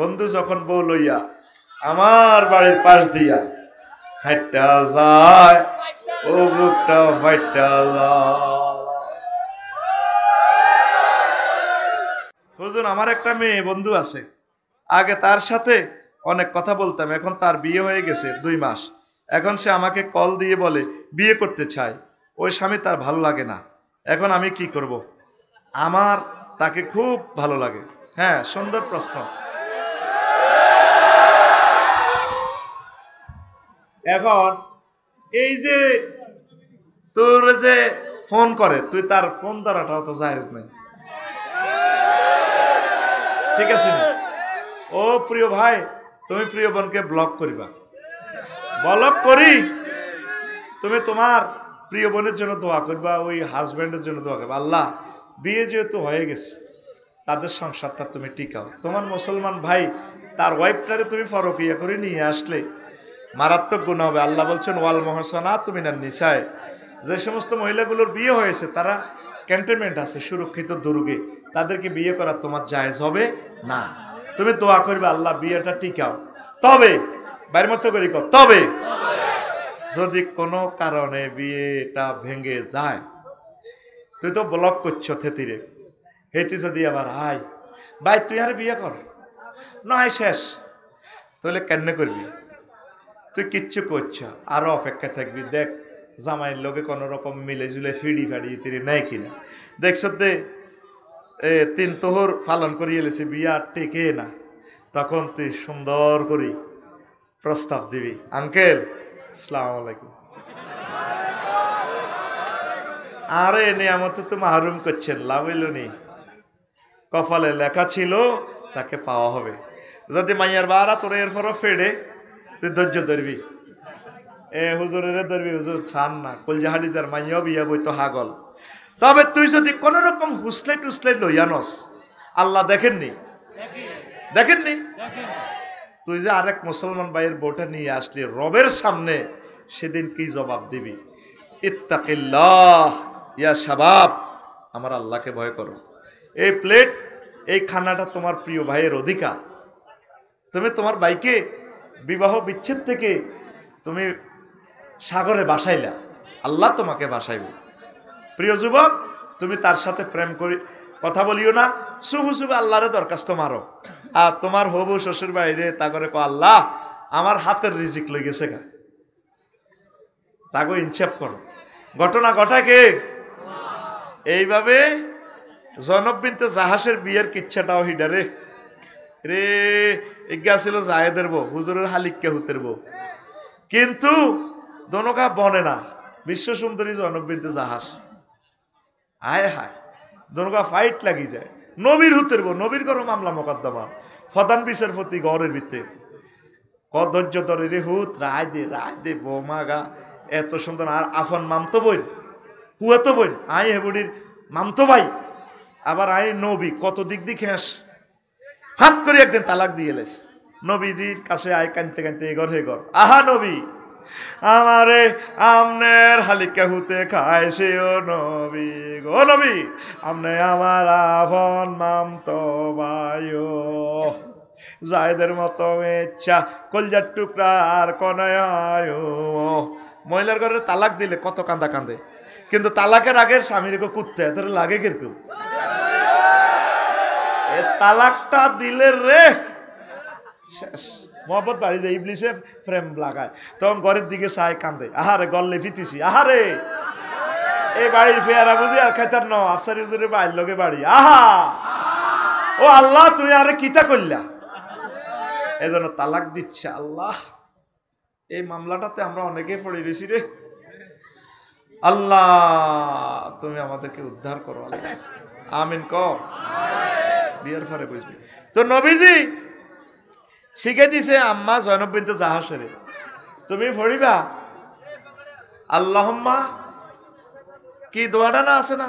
বন্ধু যখন বউ লইয়া আমার বাড়ির পাশ দিয়া হাইটা যায়, ও বুকটা ফাইটা হুজুর, আমার একটা মেয়ে বন্ধু আছে, আগে তার সাথে অনেক কথা বলতাম, এখন তার বিয়ে হয়ে গেছে 2 মাস। এখন সে আমাকে কল দিয়ে বলে বিয়ে করতে চায়, ওই স্বামী তার ভালো লাগে না। এখন আমি কি করব? আমার তাকে খুব ভালো লাগে। হ্যাঁ, সুন্দর প্রশ্ন। এখন এই যে তোর যে ফোন করে, তুই তার ফোন ধরাটাও তো জায়েজ নাই, ঠিক আছে না? ও প্রিয় ভাই, তুমি প্রিয় বোনকে ব্লক করিবা, ব্লক করি তুমি তোমার প্রিয় বোনের জন্য দোয়া করবা, ওই হাজব্যান্ডের জন্য দোয়া করবা, আল্লাহ বিয়ে যেহেতু হয়ে গেছে তাদের সংসারটা তুমি টিকাও। তোমার মুসলমান ভাই তার ওয়াইফটারে তুমি ফরকিয়া করে নিয়ে আসলে মারাত্মক গুনাহ হবে। আল্লাহ বলছেন ওয়াল মুহসানাতু মিনান নিসায়, যে সমস্ত মহিলাগুলোর বিয়ে হয়েছে তারা ক্যান্টনমেন্ট আছে, সুরক্ষিত দুর্গে, তাদেরকে বিয়ে করা তোমার জায়েজ হবে না। তুমি দোয়া করবে আল্লাহ বিয়েটা টিকাও। তবে বাইরের মতো করি তবে যদি কোনো কারণে বিয়েটা ভেঙে যায়, তুই তো ব্লক করছো থেতিরে, হেতি যদি আবার আয় ভাই তুই আর বিয়ে কর নয় শেষ, তাহলে কেন করবি? তুই কিচ্ছু করছ, আরো অপেক্ষা থাকবি, দেখ জামাইয়ের লোকে কোনো রকম মিলে জুলে ফিডি ফাড়ি তিরি নেয় কিনা। দেখছ দে 3 তোহর পালন করিয়ে এলেছে, বিয়া টেকে না, তখন তুই সুন্দর করে প্রস্তাব দিবি, আঙ্কেল আসসালামু আলাইকুম, আরে নিয়ামত তো মাহরুম করছেন, লাভ হইল নি, কপালে লেখা ছিল তাকে পাওয়া হবে। যদি মাইয়ার বারা তোর এরপরও ফেড়ে, তুই ধৈর্য ধরবি, হুজুরের ধরবি, হুজুর ছান না, কলজাহারি যার মাইয়াও বিয়া বই তো হাগল। তবে তুই যদি কোন রকম হুসলাই টুসলাই লইয়ানস, আল্লাহ দেখেননি, দেখেননি তুই যে আরেক মুসলমান ভাইয়ের বউটা নিয়ে আসলি রবের সামনে, সেদিন কি জবাব দিবি? ইত্তাকিল্লাহ ইয়া শাবাব, আমার আল্লাহকে ভয় করো। এই প্লেট, এই খানাটা তোমার প্রিয় ভাইয়ের অধিকার। তুমি তোমার ভাইকে বিবাহ বিচ্ছেদ থেকে তুমি সাগরে বাসাইলা, আল্লাহ তোমাকে বাসাইবে। প্রিয় যুবক, তুমি তার সাথে প্রেম করি কথা বলিও না, শুভু শুভু আল্লাহরে দরখাস্ত মারো। আর তোমার হবু শ্বশুর বাইরে তা করে আল্লাহ আমার হাতের রিজিক লই গেছে গা, তাকে ইনসাফ করো। ঘটনা ঘটায় কে? এইভাবে জয়নব বিনতে জাহাসের বিয়ের কিচ্ছাটাও হিডারে রে এগিয়া ছিল জায়েদের বউ, হুজুরের হালিককে হুতের বউ, কিন্তু দনকা বনে না। বিশ্ব সুন্দরী জয়নব বিনতে জাহাস, হায় হায় দনকা ফাইট লাগি যায়। নবীর হুতের বউ, নবীর করো মামলা মোকদ্দমা, প্রধান বিচারপতি ঘরের ভিতরে ধৈর্য ধরে রে হুত রায় দে বৌমা গা এত সুন্দর। আর আফন মামতো বোন, হুয়াতো বোন, আই হেবুড়ির মামতো ভাই, আবার আই নবী, কত দিক দিয়ে খেস হাত করে একদিন তালাক দিয়ে এলেস। নবীজির কাছে আয় কানতে কানতে এগর হেগর, আহা নবী আমারে আমনের হালিকা হুতে খাইছে ও নবী গো, নবী আমনে আমার আফন মামতো ভাই, জায়দের মতো ইচ্ছা কলজার টুকরা আর কনায়। মহিলার ঘরে তালাক দিলে কত কান্দা কান্দে, কিন্তু তালাকের আগে স্বামীর কুত্তে এদের লাগে কিরকম। তালাকটা দিলে রে শেষ, মহব্বত বাড়ি যায়, ইবলিসে প্রেম লাগায়, তখন ঘরের দিকে চাই কান্দে, আহারে গল্লে ফিটিছি, আহারে এই বাড়ির ফেয়ারা বুঝি আর খাইতার ন আফসারি হুজুরের বাড়ির লোকে বাড়ি, আহা ও আল্লাহ তুই আরে কিতা করলা, এজন্য তালাক দিচ্ছে। আল্লাহ এই মামলাটাতে আমরা অনেকে পড়ে গেছি রে, আল্লাহ তুমি আমাদেরকে উদ্ধার করো, আল্লাহ আমিন ক বিয়ার ফারে বুঝবি। তো নবীজি শিখে দিছে আম্মা জয়নব বিনতে জাহাসের, তুমি পড়িবা আল্লাহুম্মা, কি দোয়াটা না আছে না,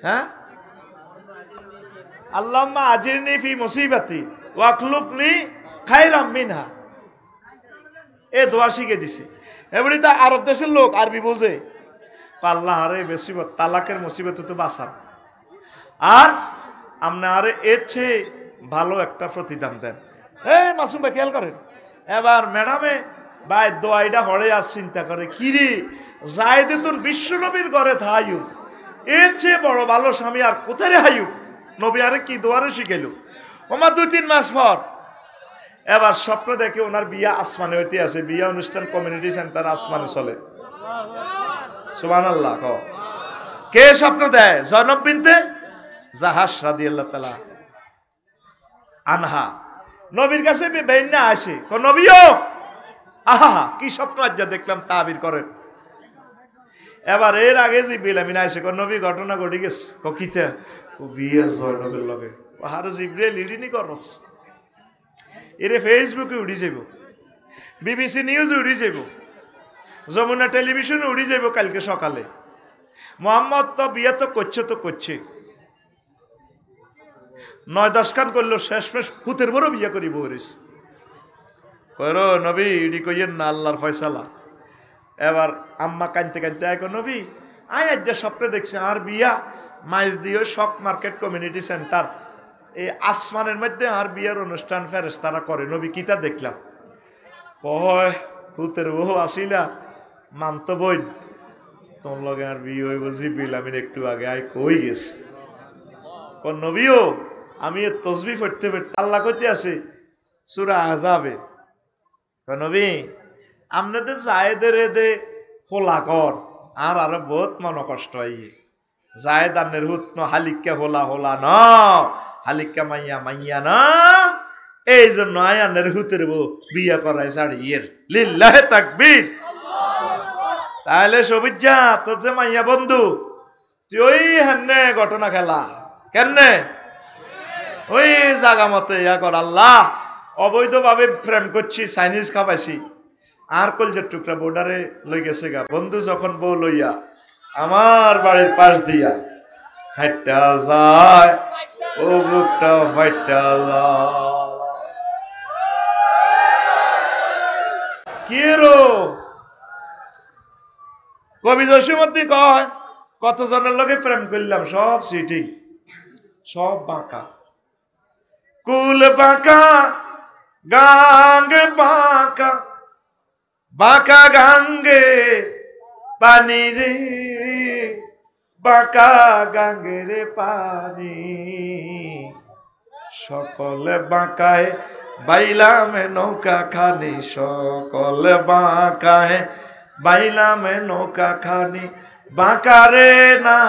হ্যাঁ আল্লাহুম্মা আজিরনি ফি মুসিবাতি ওয়াকলুবনি খায়রাম মিনহা, এ দোয়া শিখে দিছে। এবারে তা আরব দেশের লোক আরবি বোঝে, আল্লাহ আরে মুসিবত তালাকের মুসিবত তো বাঁচান, আর আমনে আরে এর চেয়ে ভালো একটা প্রতিদান দেন। মাসুম ভাই খেয়াল করেন, এবার ম্যাডামে ভাই দোয়াইটা হরে আর চিন্তা করে কিরে যাই দিতুন বিশ্বনবীর ঘরে থাইউ, এর চেয়ে বড় ভালো স্বামী আর কোথায় হাইউ, নবী আরে কি দোয়ারে শিখাইল। ওমার 2-3 মাস পর এবার স্বপ্ন দেখে ওনার বিয়া আসমানে হইতে আছে, বিয়া অনুষ্ঠান কমিউনিটি সেন্টার আসমানে চলে। সুবহানাল্লাহ। কে স্বপ্ন দেয়? জয়নব বিনতে জাহাশ রাদিয়াল্লাহু তাআলা আনহা নবীর কাছে বেইন্না আসে, নবীও আহা কি স্বপ্ন আজ দেখলাম তাবির করেন। এবার এর আগে যে বিলামিন আসে, নবী ঘটনা ঘটে গেছে, কিতে ও বিয়ে জয়নবের লগে আর জিব্রাইল লিডিনি করস, এরে ফেসবুকে উড়ি যাব, বিবিসি নিউজে উড়ি যাব, যমুনা টেলিভিশনে উড়ি যাব কালকে সকালে। মোহাম্মদ তো বিয়ে তো করছে 9-10 খান করলো, শেষমেশ হুতের বড় বিয়ে করি বরিস কইরো নবী ইডি কইয়েন না, আল্লাহর ফয়সালা। এবার আম্মা কানতে কানতে আয়, নবী আয় আজ যা স্বপ্নে দেখছে আর বিয়া মাইজ দিয়ে শক মার্কেট কমিউনিটি সেন্টার এই আসমানের মধ্যে আর বিয়ের অনুষ্ঠান ফেরেশতারা করে, নবী কিতা দেখলাম। কয় হুতের বহু আসিলা মানত বই তোর লগে আর বিয়ে হইব জিবিল আমি একটু আগে আয় কই গেছে। নবীও আমি এর তসবিহ পড়তে আল্লাহ কইতে আছে সূরা আযাবে, নবী আপনাদের জায়েদের এদে হোলা কর আর আরো বহুত মন কষ্ট হয়, জায়েদ আনের হুত ন হালিকা হোলা হোলা ন হালিকা মাইয়া মাইয়া না, এই জন্য আয়ানের হুতের বউ বিয়া করাই ছাড়িয়ের লিল্লাহে তাকবীর। তাহলে সবিজ্জা তোর যে মাইয়া বন্ধু তুই ওই হেনে ঘটনা খেলা কেনে ওই জাগা মতে ইয়া কর, আল্লাহ অবৈধভাবে প্রেম করছি, চাইনিজ খাবাইছি আর কলজের টুকরা বোর্ডারে লই গেছে গা, বন্ধু যখন বউ লইয়া আমার বাড়ির পাশ দিয়া হাইটা যায় ও বুকটা ফাইটা কি রো কবি জসীমদ্দি কয় কতজনের লগে প্রেম করলাম, সব সিটিং, সব বাঁকা, কুল বাঁকা গাঙ্গে বাঁকা বাঁকা গাঙ্গে পানি রে বাঁকা গাঙ্গে রে পানি, সকলে বাঁকায় বাইলামে নৌকা খানি, সকলে বাঁকায় বাইলামে নৌকা খানি, বাঁকা রে না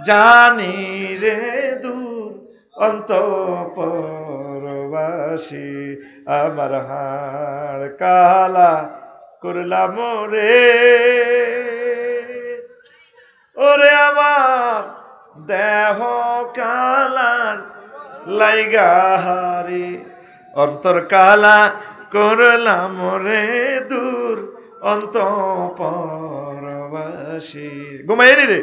জানি রে দূর অন্তঃপুরবাসী, আমার হাড় কালা করলাম রে, ওরে আমার দেহ কালার লাইগা হারি, অন্তর কালা করলাম রে দূর অন্তঃপুরবাসী। ঘুমাইনি রে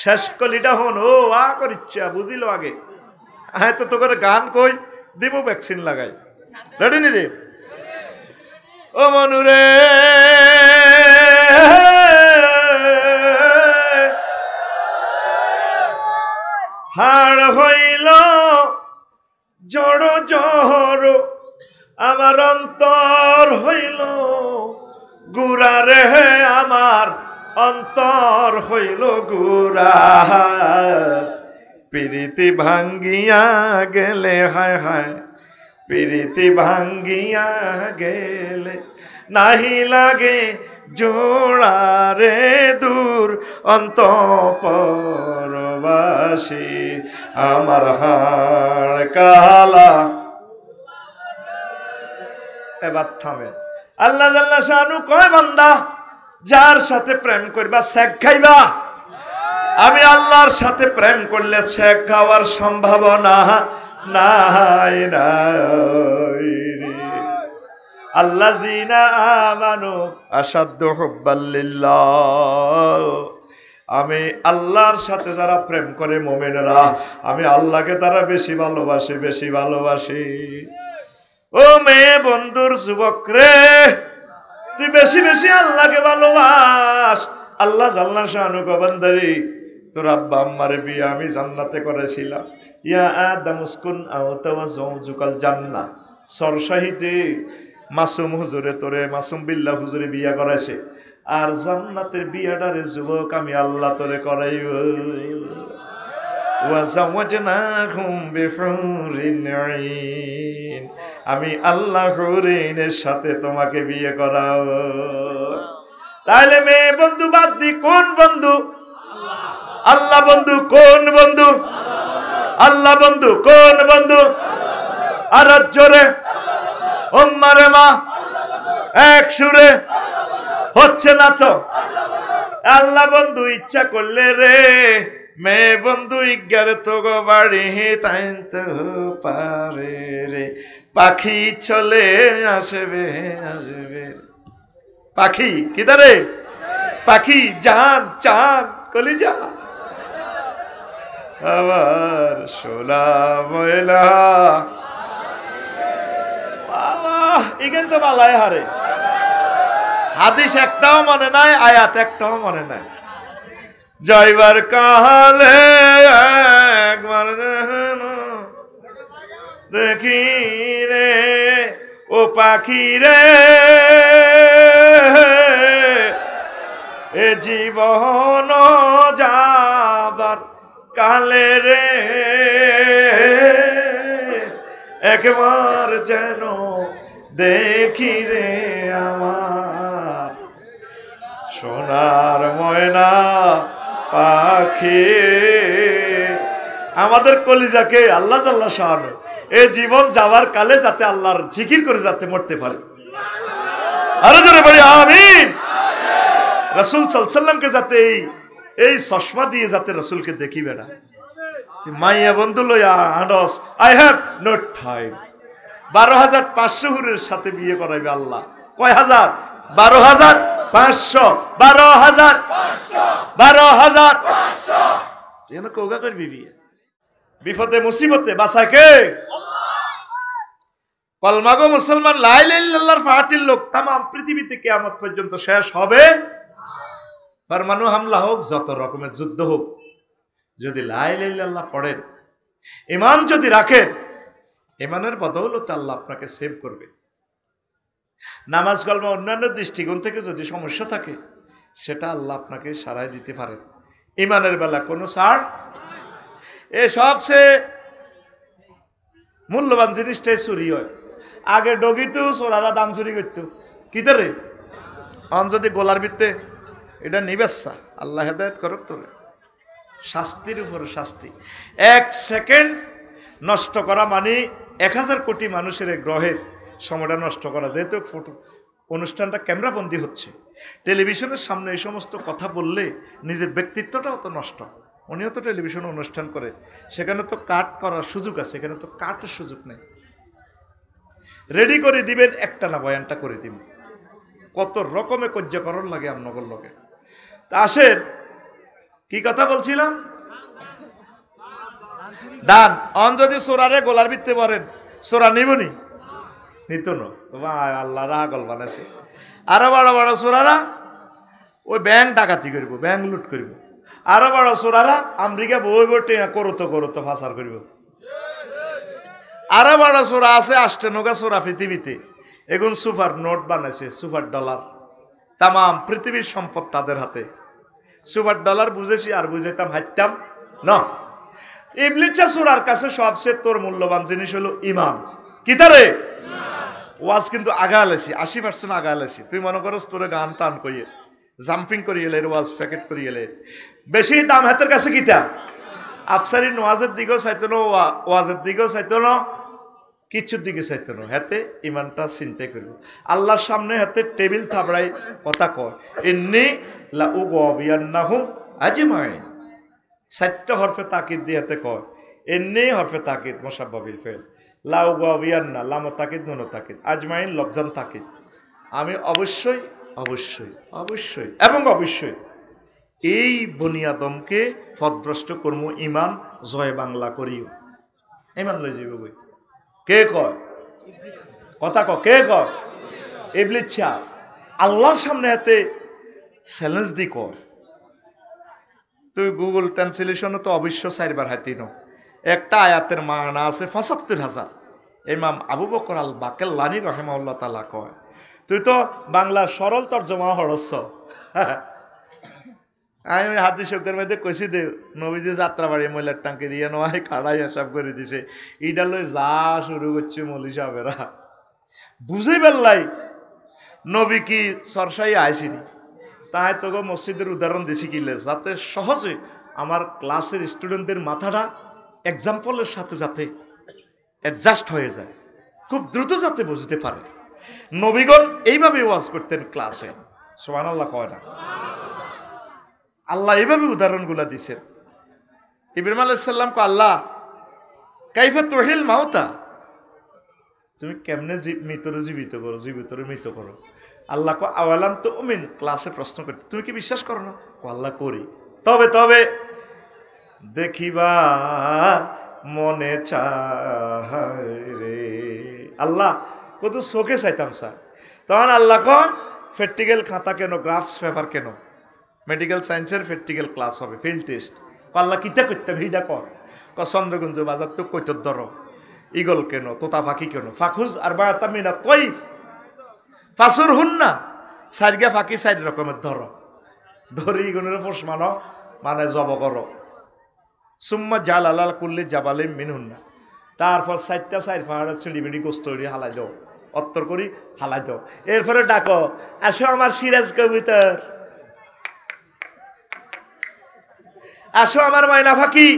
শেষ কলিটা হন ও আ করিচ্ছা বুঝিল আগে, হ্যাঁ তো তোকে গান কই দিব ভ্যাকসিন লাগাই, রেডি নি রে ও মনুরে হাড় হইল জড় জড় আমার অন্তর হইল গুড়া রে, আমার অন্তর হইল গুড়া, প্রীতি ভাঙ্গিয়া গেলে হায় হায় প্রীতি ভাঙ্গিয়া গেলে নাহি লাগে জোড়া রে দূর অন্তঃপুরবাসী, আমার হাড় কালা। এবার থামে, আল্লাহ জাল্লা শানু কয় বান্দা যার সাথে প্রেম করবা শেখ খাইবা, আমি আল্লাহর সাথে প্রেম করলে শেখ খাওয়ার সম্ভাবনা নাই নাই রে। আল্লাযিনা আমানু আশাদ্দু হুব্বাল লিল্লাহ, আমি আল্লাহর সাথে যারা প্রেম করে মুমিনরা আমি আল্লাহকে তারা বেশি ভালোবাসি বেশি ভালোবাসি। ও মেয়ে বন্ধুর যুবক রে তুই বেশি বেশি আল্লাহকে ভালোবাস। আল্লাহ জাল্লা শানু বান্দারি তোর আব্বা আম্মার বিয়ে আমি জান্নাতে করেছিলাম। ইয়া আদম উসকুন আনতা ওয়া যাওজুকাল জান্নাহ, সরসাহিতে মাসুম হুজুরে তোরে মাসুম বিল্লাহ হুজুরে বিয়া করেছে, আর জান্নাতের বিয়াটারে যুবক আমি আল্লাহ তোরে করাইব। ওয়া যাওয়াজনাহুম বিহুরিন আইন, আমি আল্লাহ হুরিনের সাথে তোমাকে বিয়ে করাও। তাহলে মেয়ে বন্ধু বাদ দি কোন বন্ধু? আল্লাহ বন্ধু। কোন বন্ধু? আল্লাহ বন্ধু। কোন বন্ধু? আর জোরে ওম্মারে মা এক সুরে হচ্ছে না তো। আল্লাহ বন্ধু ইচ্ছা করলে রে মেয়ে বন্ধু ইজ্ঞারে তো গো বাড়ি তাই তো পারে রে, পাখি চলে আসবে আসবে। পাখি কিদারে? পাখি জান চান কলিজা আবার সোলা ময়লা এখানে তো বালায় হারে। হাদিস একটাও মনে নাই, আয়াত একটাও মনে নাই। যাইবার কালে একবার দেখি রে ও পাখি রে, এ জীবন যাবার কালে রে একবার যেন দেখি রে আমার সোনার ময়না পাখি। আমাদের কলিজাকে আল্লাহ জাল্লা শাহানু এই জীবন যাওয়ার কালে যাতে আল্লাহর জিকির করে যাতে মরতে পারে। আরো জোরে বলি আমিন। রাসূল সাল্লাল্লাহু আলাইহি সাল্লামকে যাতে এই চশমা দিয়ে যাতে রাসূলকে দেখিবে না। মাইয়া বন্ধু লইয়া আনস আই হ্যাভ নো টাইম। 12,500 হুরের সাথে বিয়ে করাইবে আল্লাহ। কয় হাজার? 12,500। 12,500 যেন কোগা করবি বিয়ে। বিপদে মুসিবতে বাঁচায় কে? কলমাগো মুসলমান লা ইলাহা ইল্লাল্লাহর ফাতিল লোক তাম পৃথিবীতে কিয়ামত পর্যন্ত শেষ হবে। পরমাণু হামলা হোক, যত রকমের যুদ্ধ হোক, যদি লা ইলাহা ইল্লাল্লাহ পড়েন, ঈমান যদি রাখেন, ঈমানের বদৌলতে আল্লাহ আপনাকে সেভ করবে। নামাজ কালমা অন্যান্য দৃষ্টিকোণ থেকে যদি সমস্যা থাকে সেটা আল্লাহ আপনাকে সারাই দিতে পারে। ঈমানের বেলা কোনো ছাড়। এ সবচেয়ে মূল্যবান জিনিসটাই চুরি হয়। আগে ডগিতো চোরারা দাম চুরি করতো কিতারে, অন যদি গোলার ভিত্তে এটা নিবেচ্ছা। আল্লাহ হেদায়েত করুক তোরে। শাস্তির উপরে শাস্তি। 1 সেকেন্ড নষ্ট করা মানে 1000 কোটি মানুষের গ্রহের সময়টা নষ্ট করা। যেহেতু ফটো অনুষ্ঠানটা ক্যামেরাবন্দি হচ্ছে, টেলিভিশনের সামনে এই সমস্ত কথা বললে নিজের ব্যক্তিত্বটাও তো নষ্ট। উনিও তো টেলিভিশনে অনুষ্ঠান করে, সেখানে তো কাট করার সুযোগ আছে, এখানে তো কাটের সুযোগ নেই। রেডি করে দিবেন, একটা না বয়ানটা করে দিবেন। কত রকমের কর্যকরণ লাগে আপনার লোকে। তা আসেন, কি কথা বলছিলাম? দান অন যদি সোরারে গোলার ভিত্তে পারেন, সোরা নিবনি নিত না। আল্লাহ রাগল বানাইছে। আরো বড় বড় সোরারা ওই ব্যাংক ডাকাতি করব, ব্যাংক লুট করব। আরো বড় সোরারা আমেরিকা বই বটে করতো ফাঁসার করব। আরো বড় সোরা আছে আষ্টে নৌকা সোরা পৃথিবীতে। এখন সুপার নোট বানাইছে, সুপার ডলার। তাম পৃথিবীর সম্পদ তাদের হাতে। সুপার ডলার বুঝেছি আর বুঝাইতাম হাইতাম না। ইবলিসা সূরার কাছে সবচেয়ে তোর মূল্যবান জিনিস হলো ঈমান। কি তারে ওয়াজ কিন্তু আগালেছি, 80% আগালেছি। তুই মনে করস তোরে গান টান কইয়ে জাম্পিং করি এলে ওয়াজ প্যাকেট করি এলে বেশি দাম হাতের কাছে কিতা আফসারি ওয়াজের দিকেও চাইতো না, ওয়াজের দিকেও চাইতো না, কিচ্ছুর দিকে চাইতো না। হাতে ইমানটা চিন্তা করব। আল্লাহর সামনে হাতে টেবিল থাবড়াই কথা কয় ইন্নী লা উগবিয়ান্নাহুম আজমাইন। 4টা হরফে তাকিদ দিয়ে হাতে কয় ইন্নী হরফে তাকিদ মুসাব্বাবিল ফেল, লা উগবিয়ান্না লাম তাকিদ নুন তাকিদ, আজমাইন লফজান তাকিদ। আমি অবশ্যই অবশ্যই অবশ্যই এবং অবশ্যই এই বনি আদমকে পথভ্রষ্ট কর্ম ইমান জয় বাংলা করিও। ইমান লই যাইব বই কে কয় কথা কে কয়? ইবলিস আল্লাহর সামনে হাতে চ্যালেঞ্জ দি কয় তুই গুগল ট্রান্সলেশনে তো অবশ্য 4 বার হাতিন একটা আয়াতের মানা আছে ৭৫,০০০। ইমাম আবু বকর আল বাকেল্লানী রহিমাহুল্লাহ তাআলা কয় তুই তো বাংলা সরল তর্জমা হরস্ব। আমি ওই হাদিস শব্দের মধ্যে কইছি দে নবীজি যাত্রাবাড়ি ময়লার টাঙ্কি দিয়ে নয় কাড়াই হিসাব করে দিছে এইটা লই যা শুরু করছে মৌলী সাহেবেরা বুঝেই পেলাই নবী কি সরসাই আইসিনি তাই তোকে মসজিদের উদাহরণ দিছি কিলে যাতে সহজে আমার ক্লাসের স্টুডেন্টদের মাথাটা এক্সাম্পলের সাথে যাতে অ্যাডজাস্ট হয়ে যায়, খুব দ্রুত যাতে বুঝতে পারে। নবীগণ এইভাবে ওয়াজ করতেন ক্লাসে, সুবহানাল্লাহ কয় না? আল্লাহ এইভাবে উদাহরণগুলা দিছেন। ইব্রাহিম আলাইহিস সালাম কো আল্লাহ কাইফা তুহিল মাউতা, তুমি কেমনে মৃতরে জীবিত করো, জীবিতরে মৃত করো। আল্লাহ কো আওয়ালাম তুমিন, ক্লাসে প্রশ্ন করতে তুমি কি বিশ্বাস করো না? কো আল্লাহ করি। তবে তবে দেখিবা মনে চায় রে। আল্লাহ কত চোখে চাইতাম স্যার। তখন আল্লাহ কন প্র্যাকটিক্যাল খাতা কেন, গ্রাফস পেপার কেন, মেডিকেল সায়েন্সের প্র্যাকটিক্যাল ক্লাস হবে, ফিল্ড টেস্ট। আল্লাহ কিতা করতে ভিড়া কর চন্দ্রগঞ্জ বাজার তো কৈতর ধর ইগল কেন, তোতা ফাঁকি কেন, ফাঁকুজ আর বায়াতা মিনা কই ফাঁসুর হুন না, সাইডগা ফাঁকি 4 রকমের ধর, ধরি ইগনের পোষ মানো মানে জব করো। সুম্মা জাল আলাল করলে জাবালে মিনহুন না, তারপর 4টা 4 পাহাড়ের সিঁড়িবিড়ি গোস্ত হালাই দাও, অত্তর করি হালাই দাও। এরপরে ডাকো আসো আমার সিরাজ কবিতর, আসো আমার ময়না ফাঁকি।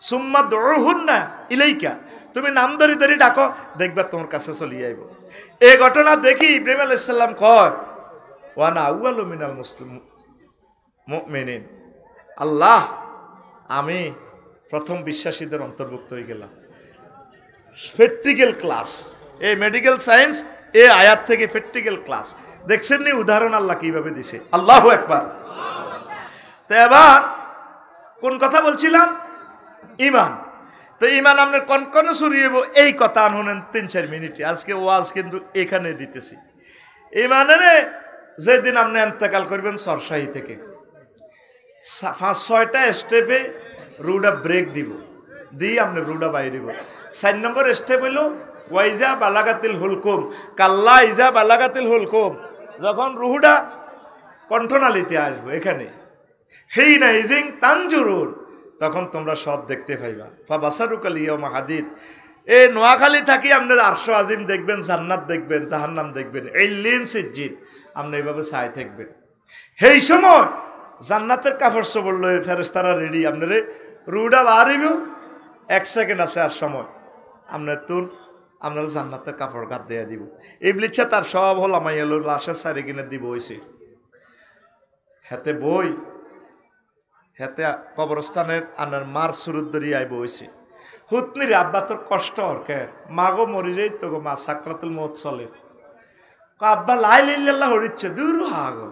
সুম্মা দৌড়হুন না ইলাইকা, তুমি নাম ধরি ধরি ডাকো, দেখবা তোমার কাছে চলিয়ে আইব। এই ঘটনা দেখি ইব্রাহিম আলাইহিস সালাম কয় ওয়ানা আউয়ালু মিনাল মুমিনিন, আল্লাহ আমি প্রথম বিশ্বাসীদের অন্তর্ভুক্ত হয়ে গেলাম। প্র্যাকটিক্যাল ক্লাস, এই মেডিকেল সায়েন্স এই আয়াত থেকে প্র্যাকটিক্যাল ক্লাস দেখছেন নি উদাহরণ আল্লাহ কিভাবে দিছে। আল্লাহু আকবার। তো এবার কোন কথা বলছিলাম? ইমান। তো ইমান আপনার কনকনে সরিয়েব এই কথা আনহনেন 3-4 মিনিটে। আজকে ওয়াজ কিন্তু এখানে দিতেছি। ইমানের যেদিন আপনি ইন্তেকাল করবেন সরসাহি থেকে 5-6টা স্টেপে রুডা ব্রেক দিব, দিয়ে আপনি রুডা বাইরে দিব। 4 নম্বর স্টেপ হইল ওয়াইজা বালাগাতিল হুলকুম, কাল্লা ইজা বালাগাতিল হুলকুম, যখন রুহুডা কণ্ঠনালীতে আসবো এখানে হেই না ইজিং তানজুরুন, তখন তোমরা সব দেখতে পাইবা। বাসারুকাল ইয়াউমা হাদিদ, এ নোয়াখালী থাকি আপনি আরশো আজিম দেখবেন, জান্নাত দেখবেন, জাহান্নাম দেখবেন, ইল্লিন সিজ্জিন, আপনি এইভাবে চাই থাকবেন। সেই সময় জান্নাতের কাপড় চোপড় লয়ে ফেরেশতারা রেডি, আপনারে রুডা বাড়িব 1 সেকেন্ড আছে আর সময় আপনার তুন আপনারা জান্নাতের কাপড় গাত দেয়া দিব। ইবলিসা তার সব হল আমাইয়ালো লাশের সারি কিনে দিব হইছে, হাতে বই হাতে কবরস্থানের আনার মার সুরুদ্দরি আইব হইছে। হুতনির আব্বা তোর কষ্ট হরকে মাগো মরি যাই তো গো, মা সাকরাতুল মউত চলে, আব্বা লাই লিল্লাহ হরিচ্ছে দূর হাগো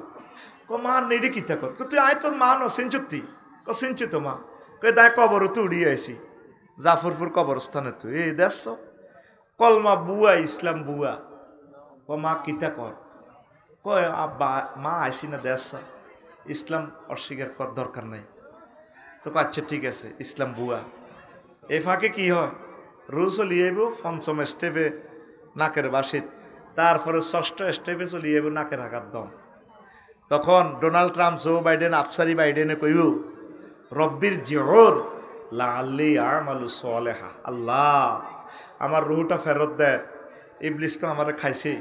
কো মা নেড়ি কি থাকো তুই আয় তোর মা নসিনচুতি ক সিনচু তো মা কে দায় কবর তো উড়িয়ে আইসি জাফরপুর কবরস্থানে তুই এই দেশ কলমা বুয়া ইসলাম বুয়া ক মা কিতা কর কয় আব্বা মা আইসি না দেশ ইসলাম অস্বীকার কর দরকার নাই। তো আচ্ছা ঠিক আছে ইসলাম বুয়া। এই ফাঁকে কি হয় রু চলিয়ে আইব 5ম স্টেপে নাকের বাসিত, তারপরে 6ষ্ঠ স্টেপে চলিয়ে আইব নাকের আঘাত দম। তখন ডোনাল্ড ট্রাম্প, জো বাইডেন, আফসারি বাইডেনে কইব রব্বির জিউর লাআল্লি আমালু সালেহা, আল্লাহ আমার রুহটা ফেরত দেয়, ইবলিস তো আমারে খাইছে,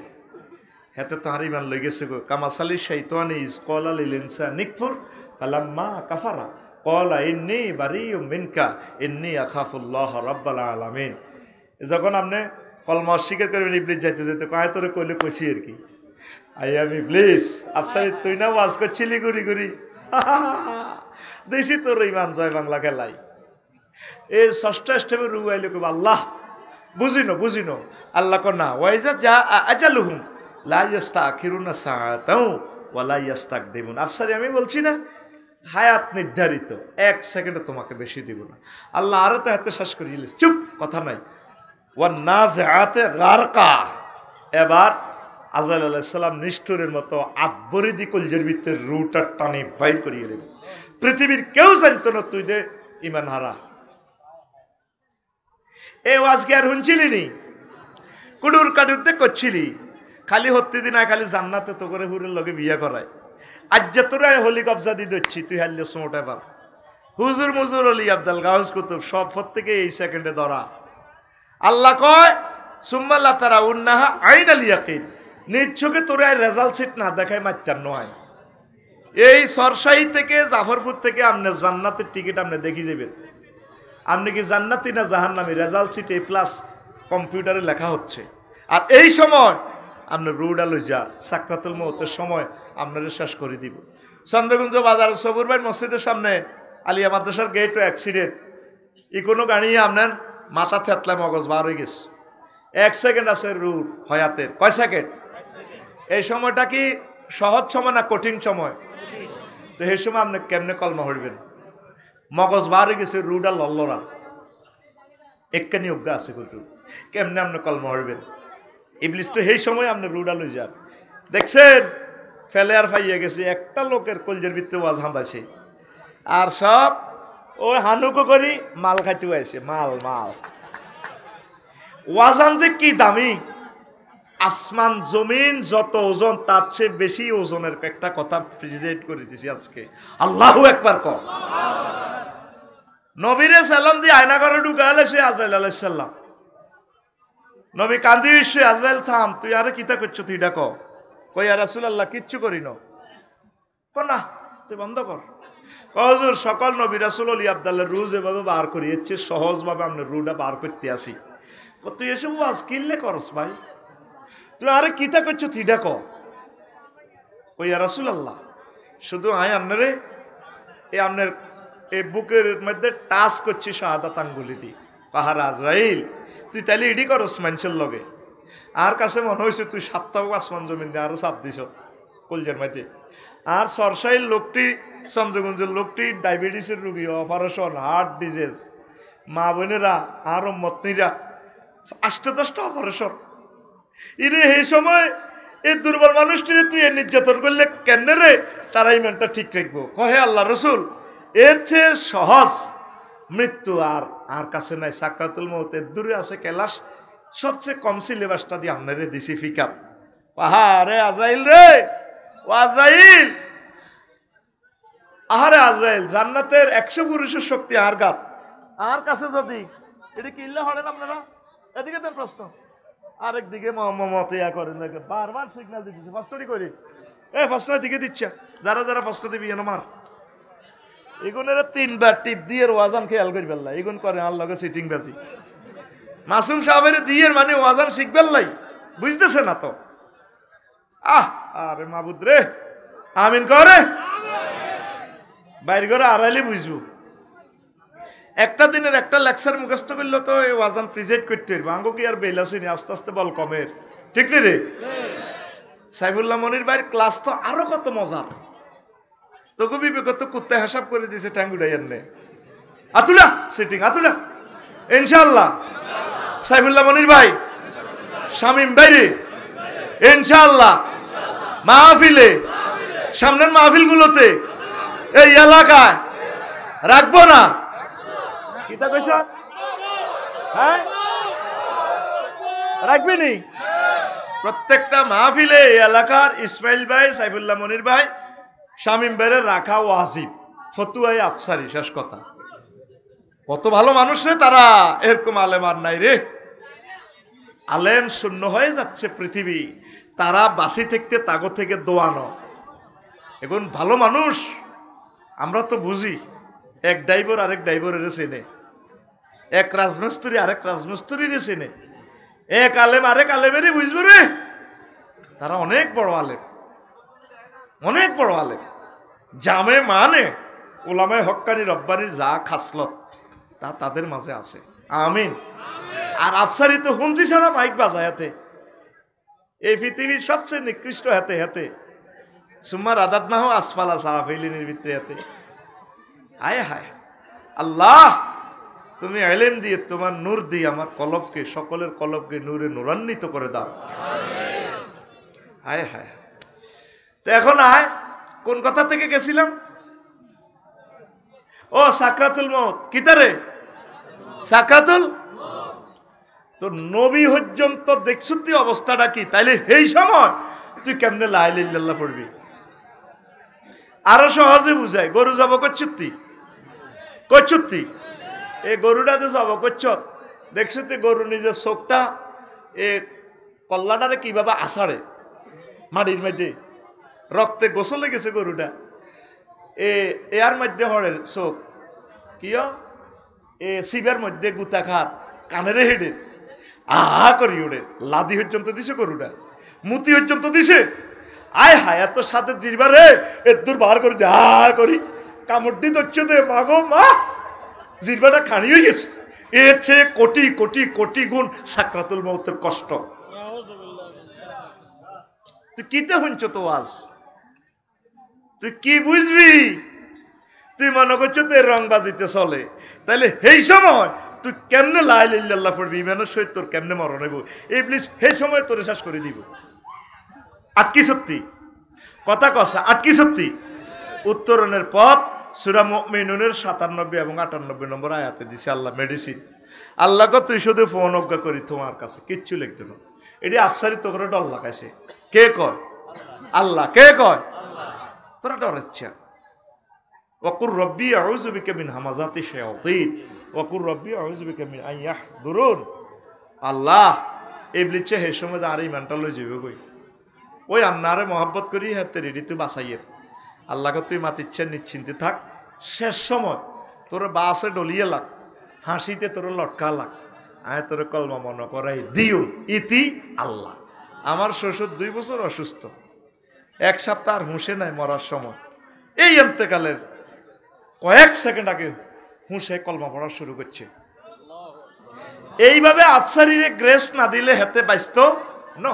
হেতে তাহার ইমান লই গেছে গো। কামাসালি শাইতানি ইজ ক্বালা লিল ইনসানি নিকফুর ফালাম্মা কাফারা ক্বালা ইন্নী বারিয়্যুম মিনকা ইন্নী আখাফুল্লাহ রাব্বাল আলামিন। যখন আপনি কলমা অস্বীকার করবেন ইবলিস যাইতে যেতে কয় তোরে কইলে কইছি আর কি, আই এম ইবলিস। আফসারি তুই না ওয়াজ করছিলি গুরি গুরি, দেশি তোর ইমান জয় বাংলা খেলাই। এই 6ষ্ঠ স্টেপে রু আইলে কইব আল্লাহ বুঝিনো আল্লাহ কর না ওয়াইজা যা আজালুহুম লা ইস্তাখিরুনা সাআতাও ওয়া লা ইস্তাকদিমুন। আফসারি আমি বলছি না হায়াত নির্ধারিত, 1 সেকেন্ডে তোমাকে বেশি দিব না। আল্লাহ আরো তো হাতে শ্বাস করিয়ে চুপ কথা নাই। ওয়ান নাজিআতে গারকা, এবার আজরাইল আলাইহিস সালাম নিষ্ঠুরের মতো আদবরিদি কলজের ভিতরে রুটা টানে বাইর করিয়ে দেবে। পৃথিবীর কেউ জানতো না তুই দে ইমান হারা। এ ওয়াজকে আর শুনছিলি নি? কুডুর কাডুরতে করছিলি, খালি হত্যি দিন খালি জান্নাতে তো করে হুরের লগে বিয়ে করায়। আজ যে তোরা হলি কবজা দিয়ে দিচ্ছি, তুই হারলে সমটা পার। হুজুর মুজুর অলি আব্দাল গাউস কুতুব সব প্রত্যেকে এই সেকেন্ডে ধরা। আল্লাহ কয় সুম্মাল্লাহ তারা উন্নাহা আইন আল ইয়াকিন, নিজ চোখে তোরে রেজাল্ট সিট না দেখায় মারতাম নয়। এই সরসাই থেকে জাফরপুর থেকে আপনার জান্নাতের টিকিট আপনি দেখি যাবেন। আপনি কি জান্নাতি না জাহান্নামী রেজাল্ট সিট এ প্লাস কম্পিউটারে লেখা হচ্ছে। আর এই সময় আপনার রুডা লই যা সাকরাতুল মউতের সময় আপনারা শেষ করে দিব। চন্দ্রগঞ্জ বাজার সবুর ভাই মসজিদের সামনে আলিয়া মাদ্রাসার গেট অ্যাক্সিডেন্ট, ই কোনো গাড়ি আপনার মাথা থেতলায় মগজ বার হয়ে গেছে। 1 সেকেন্ড আছে রুট হয়াতের, কয় সেকেন্ড? এই সময়টা কি সহজ সময় না কঠিন সময়? তো এই সময় আপনি কেমনে কলমা হইবেন? মগজ বার হয়ে গেছে, রুডা লল্লরা একখানি অজ্ঞা আছে কুটু, কেমনে আপনি কলমা হইবেন? ইবলিস তো এই সময় আপনি রুডা লই যান। দেখছেন ফেলে আর ফাইয়া গেছে, একটা লোকের কলজের ভিতরে ওয়াজ হাঁদাছে, আর সব ওই হানুকো করি মাল খাইতে আইছে। মাল মাল ওয়াজান যে কি দামি, আসমান জমিন যত ওজন তার চেয়ে বেশি ওজনের একটা কথা প্রেজেন্ট করে দিছি আজকে। আল্লাহু আকবার কর। নবীরে সালাম দিয়ে আয়না ঘরে ঢুকালে সে আজরাইল আলাইহিস সালাম। নবী কান্দি উঠছে, আজরাইল থাম, তুই আরে কিতা করছো? তুই ডাকো। কই ইয়া রাসূলুল্লাহ কিচ্ছু করি না, তুই বন্ধ কর। হুজুর সকল নবী রাসূল ওলি আব্দাল্লাহ রুজ এভাবে বার করিয়েছে, সহজভাবে আমরা রুডা বার করতে আসি। তুই এসব ওয়াজ কিনলে করস ভাই, তুই আরে কিতা করছো? তুই ডাকো। কই ইয়া রাসূলুল্লাহ শুধু আয় আপনারে এই আপনার এই বুকের মধ্যে টাচ করছি শাহাদাত আঙ্গুলি দি। পাহাড় আজরাইল তুই তাহলে ইডি করস মানুষের লগে, আর কাছে মনে হয়েছে তুই 7টা আসমান জমিন দিয়ে আরো চাপ দিছ কলজের মাঝে। আর সরসাইল লোকটি, চন্দ্রগঞ্জের লোকটি ডায়াবেটিসের রুগী, অপারেশন, হার্ট ডিজিজ, মা বোনেরা আর মতনিরা 8-10টা অপারেশন। ইরে এই সময় এই দুর্বল মানুষটিরে তুই এর নির্যাতন করলে কেন রে? তারা ইমানটা ঠিক রাখবো। কহে আল্লাহ রসুল এর চেয়ে সহজ মৃত্যু আর কাছে নাই। সাকরাতুল মউতের দূরে আছে কেলাস, সবচেয়ে কম সিলেবাসটা দিয়ে আপনারে দিছি ফিকাপ। আহারে আজরাইল রে, ও আজরাইল, আহারে আজরাইল, জান্নাতের 100 পুরুষের শক্তি আর গাত আর কাছে যদি এটা কিনলে হলেন আপনারা। এদিকে তার প্রশ্ন, আরেকদিকে মত ইয়া করেন, বারবার সিগন্যাল দিতেছে ফাস্টরি করি, ফাস্টর দিকে দিচ্ছে, যারা যারা ফাস্ট দিবি আমার এগুনের 3বার টিপ দিয়ে ওয়াজান খেয়াল করি ফেললা, এগুন করে আল্লাহকে সিটিং বাজি। মাসুম সাহেবের দিয়ে মানে ওয়াজান শিখবেল্লাই, বুঝতেছে না তো। আরে মাবুদ রে, আমিন করে বাইর করে আড়াইলে বুঝবো। একটা দিনের একটা লেকচার মুখস্থ করলে তো এই ওয়াজান প্রেজেন্ট করতে পারবো। আঙ্গো কি আর বেল আসেনি, আস্তে আস্তে বল কমের, ঠিক রে? সাইফুল্লাহ মনির ভাইয়ের ক্লাস তো আরো কত মজার। তোকে বিবেকত কুত্তে হিসাব করে দিয়েছে ট্যাঙ্গুডাইয়ার নে আতুলা সিটিং আতুলা ইনশাআল্লাহ। সাইফুল্লাহ মনির ভাই, শামীম বাইরে ইনশাআল্লাহ মাহফিলে, সামনের মাহফিলগুলোতে এই এলাকায় রাখবো না। কিতা কইছ? হ্যাঁ রাখবি নি? প্রত্যেকটা মাহফিলে এলাকার ইসমাইল ভাই, সাইফুল্লাহ মনির ভাই, শামীম ভাইয়ের রাখা ওয়াজিব, ফতুয়াই আফসারি, শেষ কথা। কত ভালো মানুষ রে তারা, এরকম আলেম আর নাই রে। আলেম শূন্য হয়ে যাচ্ছে পৃথিবী, তারা বাসি থাকতে তাগো থেকে দোয়ানো। এখন ভালো মানুষ আমরা তো বুঝি, এক ড্রাইভার আরেক ড্রাইভারের চেনে, এক রাজমিস্ত্রি আরেক রাজমিস্ত্রির চেনে, এক আলেম আরেক আলেমেরই বুঝবো রে। তারা অনেক বড় আলেম, অনেক বড় আলেম, জামে মানে ওলামায়ে হক্কানি রব্বানির যা খাসলত তা তাদের মাঝে আছে। আমিন। আর আফসারি তো হুঞ্জি ছাড়া মাইক বাজায় হাতে, এই পৃথিবীর সবচেয়ে নিকৃষ্ট হাতে হাতে সুম্মার আদাত না হো আসফালা সাহাফিলিনের ভিতরে হাতে। আয় হায় আল্লাহ, তুমি এলেম দিয়ে তোমার নূর দিয়ে আমার কলবকে, সকলের কলবকে নূরে নূরান্বিত করে দাও। হায় হায়। তো এখন আয়, কোন কথা থেকে গেছিলাম? ও সাকরাতুল মউত। কিতারে সাকরাতুল। তো নবী পর্যন্ত দেখছ তুই অবস্থাটা কি, তাইলে এই সময় তুই কেমনে লা ইলাহা ইল্লাল্লাহ পড়বি? আরো সহজে বুঝায়, গরু জব করছুতি করছুতি, এই গরুটাতে জব করছ, দেখছো তুই গরু নিজের চোখটা এ কল্লাটারে কিভাবে আষাড়ে মাটির মধ্যে, রক্তে গোসল লেগেছে গরুটা, এর মধ্যে হরের চোখ কিয় এ শিবের মধ্যে গুতা খার কানেরে হেডে আহা করি ওরে লাদি পর্যন্ত দিছে গরুটা, মুতি পর্যন্ত দিছে। আয় হায় এত সাথে জিরবা রে, এর দূর বার করে দে করি কামড়টি ধরছে দে মাগো মা, জিরবাটা খানি হয়ে গেছে। এর চেয়ে কোটি কোটি কোটি গুণ সাকরাতুল মউতের কষ্ট। তুই কিতে শুনছ তো আজ, তুই কি বুঝবি? তুই মনে করছো তোর রংবাজিতে চলে, তাইলে সেই সময় তুই কেমনে লা ইলাহা ইল্লাল্লাহ পড়বি? ইমানের সহিত তোর কেমনে মরণ হইব? ইবলিস সেই সময় তোরে শেষ করে দিব। আটকি সত্যি কথা কসা, আটকি সত্যি। উত্তরণের পথ সূরা মুমিনুনের ৯৭ এবং ৯৮ নম্বর আয়াতে দিছে আল্লাহ মেডিসিন। আল্লাহকে তুই শুধু ফোন অজ্ঞা করি তোমার কাছে কিচ্ছু লিখবে না। এটি আফসারি তো করে ডর লাগাইছে। কে কয়? আল্লাহ। কে কয়? তোরা ডরেচ্ছা। ওয়াকুর রব্বি আউযু বিকা মিন হামাযাতি শায়াতিন ওয়াকুর রব্বি আউযু বিকা মিন আন ইয়াহদুরুন। আল্লাহ ইবলিসে হে সময় আর ইমানটা লই যাবে কই, ওই আন্নারে মহব্বত করি হাতে রেডি তুই বাঁচাইয়ে। আল্লাহকে তুই মাতিচ্ছে নিশ্চিন্তে থাক, শেষ সময় তোর বাসে ডলিয়ে লাগ, হাসিতে তোর লটকা লাগ, আয় তোর কলমা মনে করাই দিও ইতি আল্লাহ। আমার শ্বশুর 2 বছর অসুস্থ, 1 সপ্তাহ আর হুঁশে নাই মরার সময়। এই এন্তেকালের কয়েক সেকেন্ড আগে হুঁশে কলমা পড়া শুরু করছে। এইভাবে আফসারিরে গ্রেস না দিলে হেতে বাইস্ত ন,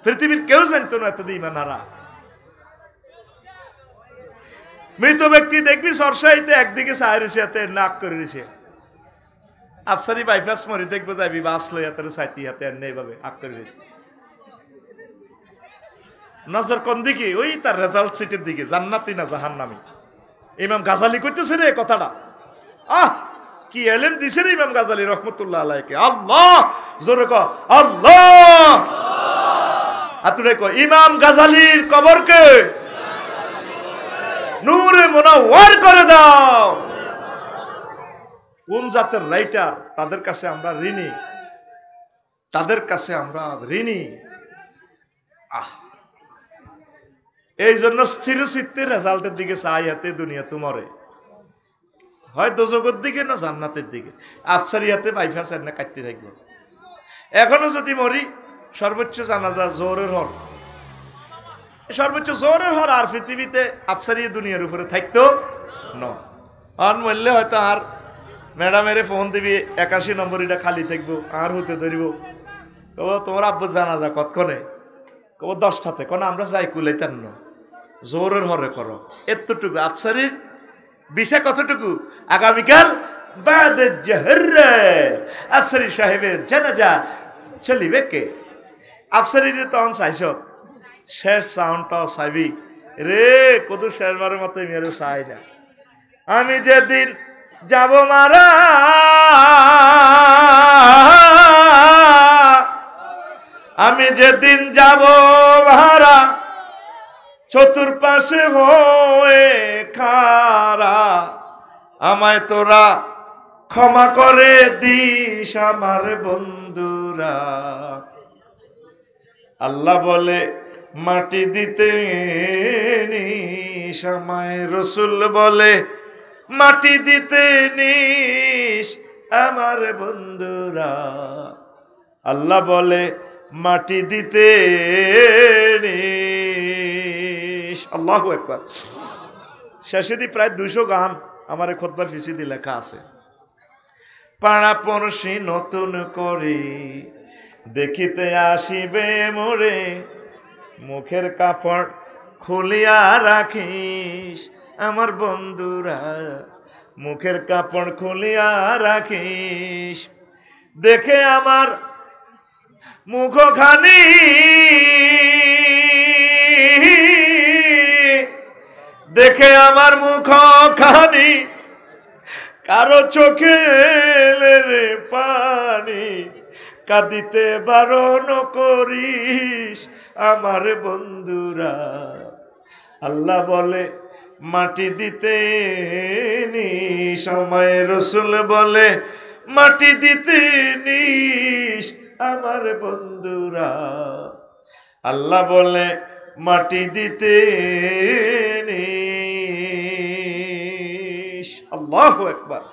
পৃথিবীর কেউ জানতো না এতদিন ইমান হারা। মৃত ব্যক্তি দেখবি সরসাইতে একদিকে চাই রয়েছে, হাতে নাক করে রয়েছে। আফসারি বাইপাস মরি দেখবো যাবি বাস লই হাতে সাইতি হাতে এইভাবে আক করে রয়েছে। নজর কোন দিকে? ওই তার রেজাল্ট সিটের দিকে, জান্নাতি না জাহান্নামী। ইমাম গাজালি করতেছে রে কথাটা। কি এলেন দিছে রে ইমাম গাজালি রহমতুল্লাহ আলাইকে। আল্লাহ জোরে কর আল্লাহ। হাতুড়ে কয় ইমাম গাজালির কবরকে নূরে মুনাওয়ার করে দাও। কোন জাতের রাইটার, তাদের কাছে আমরা ঋণী, তাদের কাছে আমরা ঋণী। এই জন্য স্থির চিত্তে রেজাল্টের দিকে চাই হাতে দুনিয়া তোমারে, হয় দোজগের দিকে না জান্নাতের দিকে। আফসারি হাতে বাইফাস এনে কাটতে থাকবো। এখনো যদি মরি সর্বোচ্চ জানাজা জোরের হর, সর্বোচ্চ জোরের হর। আর পৃথিবীতে আফসারি দুনিয়ার উপরে থাকতো ন মরলে হয়তো আর ম্যাডামের ফোন দিবি 81 নম্বর এটা খালি থাকবো, আর হতে ধরিব। কব তোমার আব্বু জানাজা কতক্ষণে? কব 10টাতে। কোন আমরা যাই কুলাইতেন না, জোরের হরে করো। এতটুকু আফসারির বিষয় কতটুকু? আগামীকাল বাদে জহর আফসারি সাহেবের জানাজা চলিবে কে? আফসারির তখন চাইছ শেষ সাউন্ডটাও চাইবি রে, কত শেষবারের মতো মেরে চাই না। আমি যেদিন যাব মারা, আমি যেদিন যাব মারা, চতুর্পাশে হয়ে খারা, আমায় তোরা ক্ষমা করে দিস আমার বন্ধুরা। আল্লাহ বলে মাটি দিতে নিস আমায়, রসুল বলে মাটি দিতে নিস আমার বন্ধুরা। আল্লাহ বলে মাটি দিতে নিস। আল্লাহু আকবার। শেষে দি প্রায় 200 গান আমার খুতবার ফিসি দিয়ে লেখা আছে। পাড়া পড়শি নতুন করে দেখিতে আসিবে মোরে, মুখের কাপড় খুলিয়া রাখিস আমার বন্ধুরা, মুখের কাপড় খুলিয়া রাখিস। দেখে আমার মুখখানি দেখে আমার মুখখানি কারো চোখে রে পানি কাঁদিতে বারণ করিস আমার বন্ধুরা। আল্লাহ বলে মাটি দিতে নিস, সময় রসুল বলে মাটি দিতে নিস আমার বন্ধুরা। আল্লাহ বলে মাটি দিতে নিস। আল্লাহু আকবার।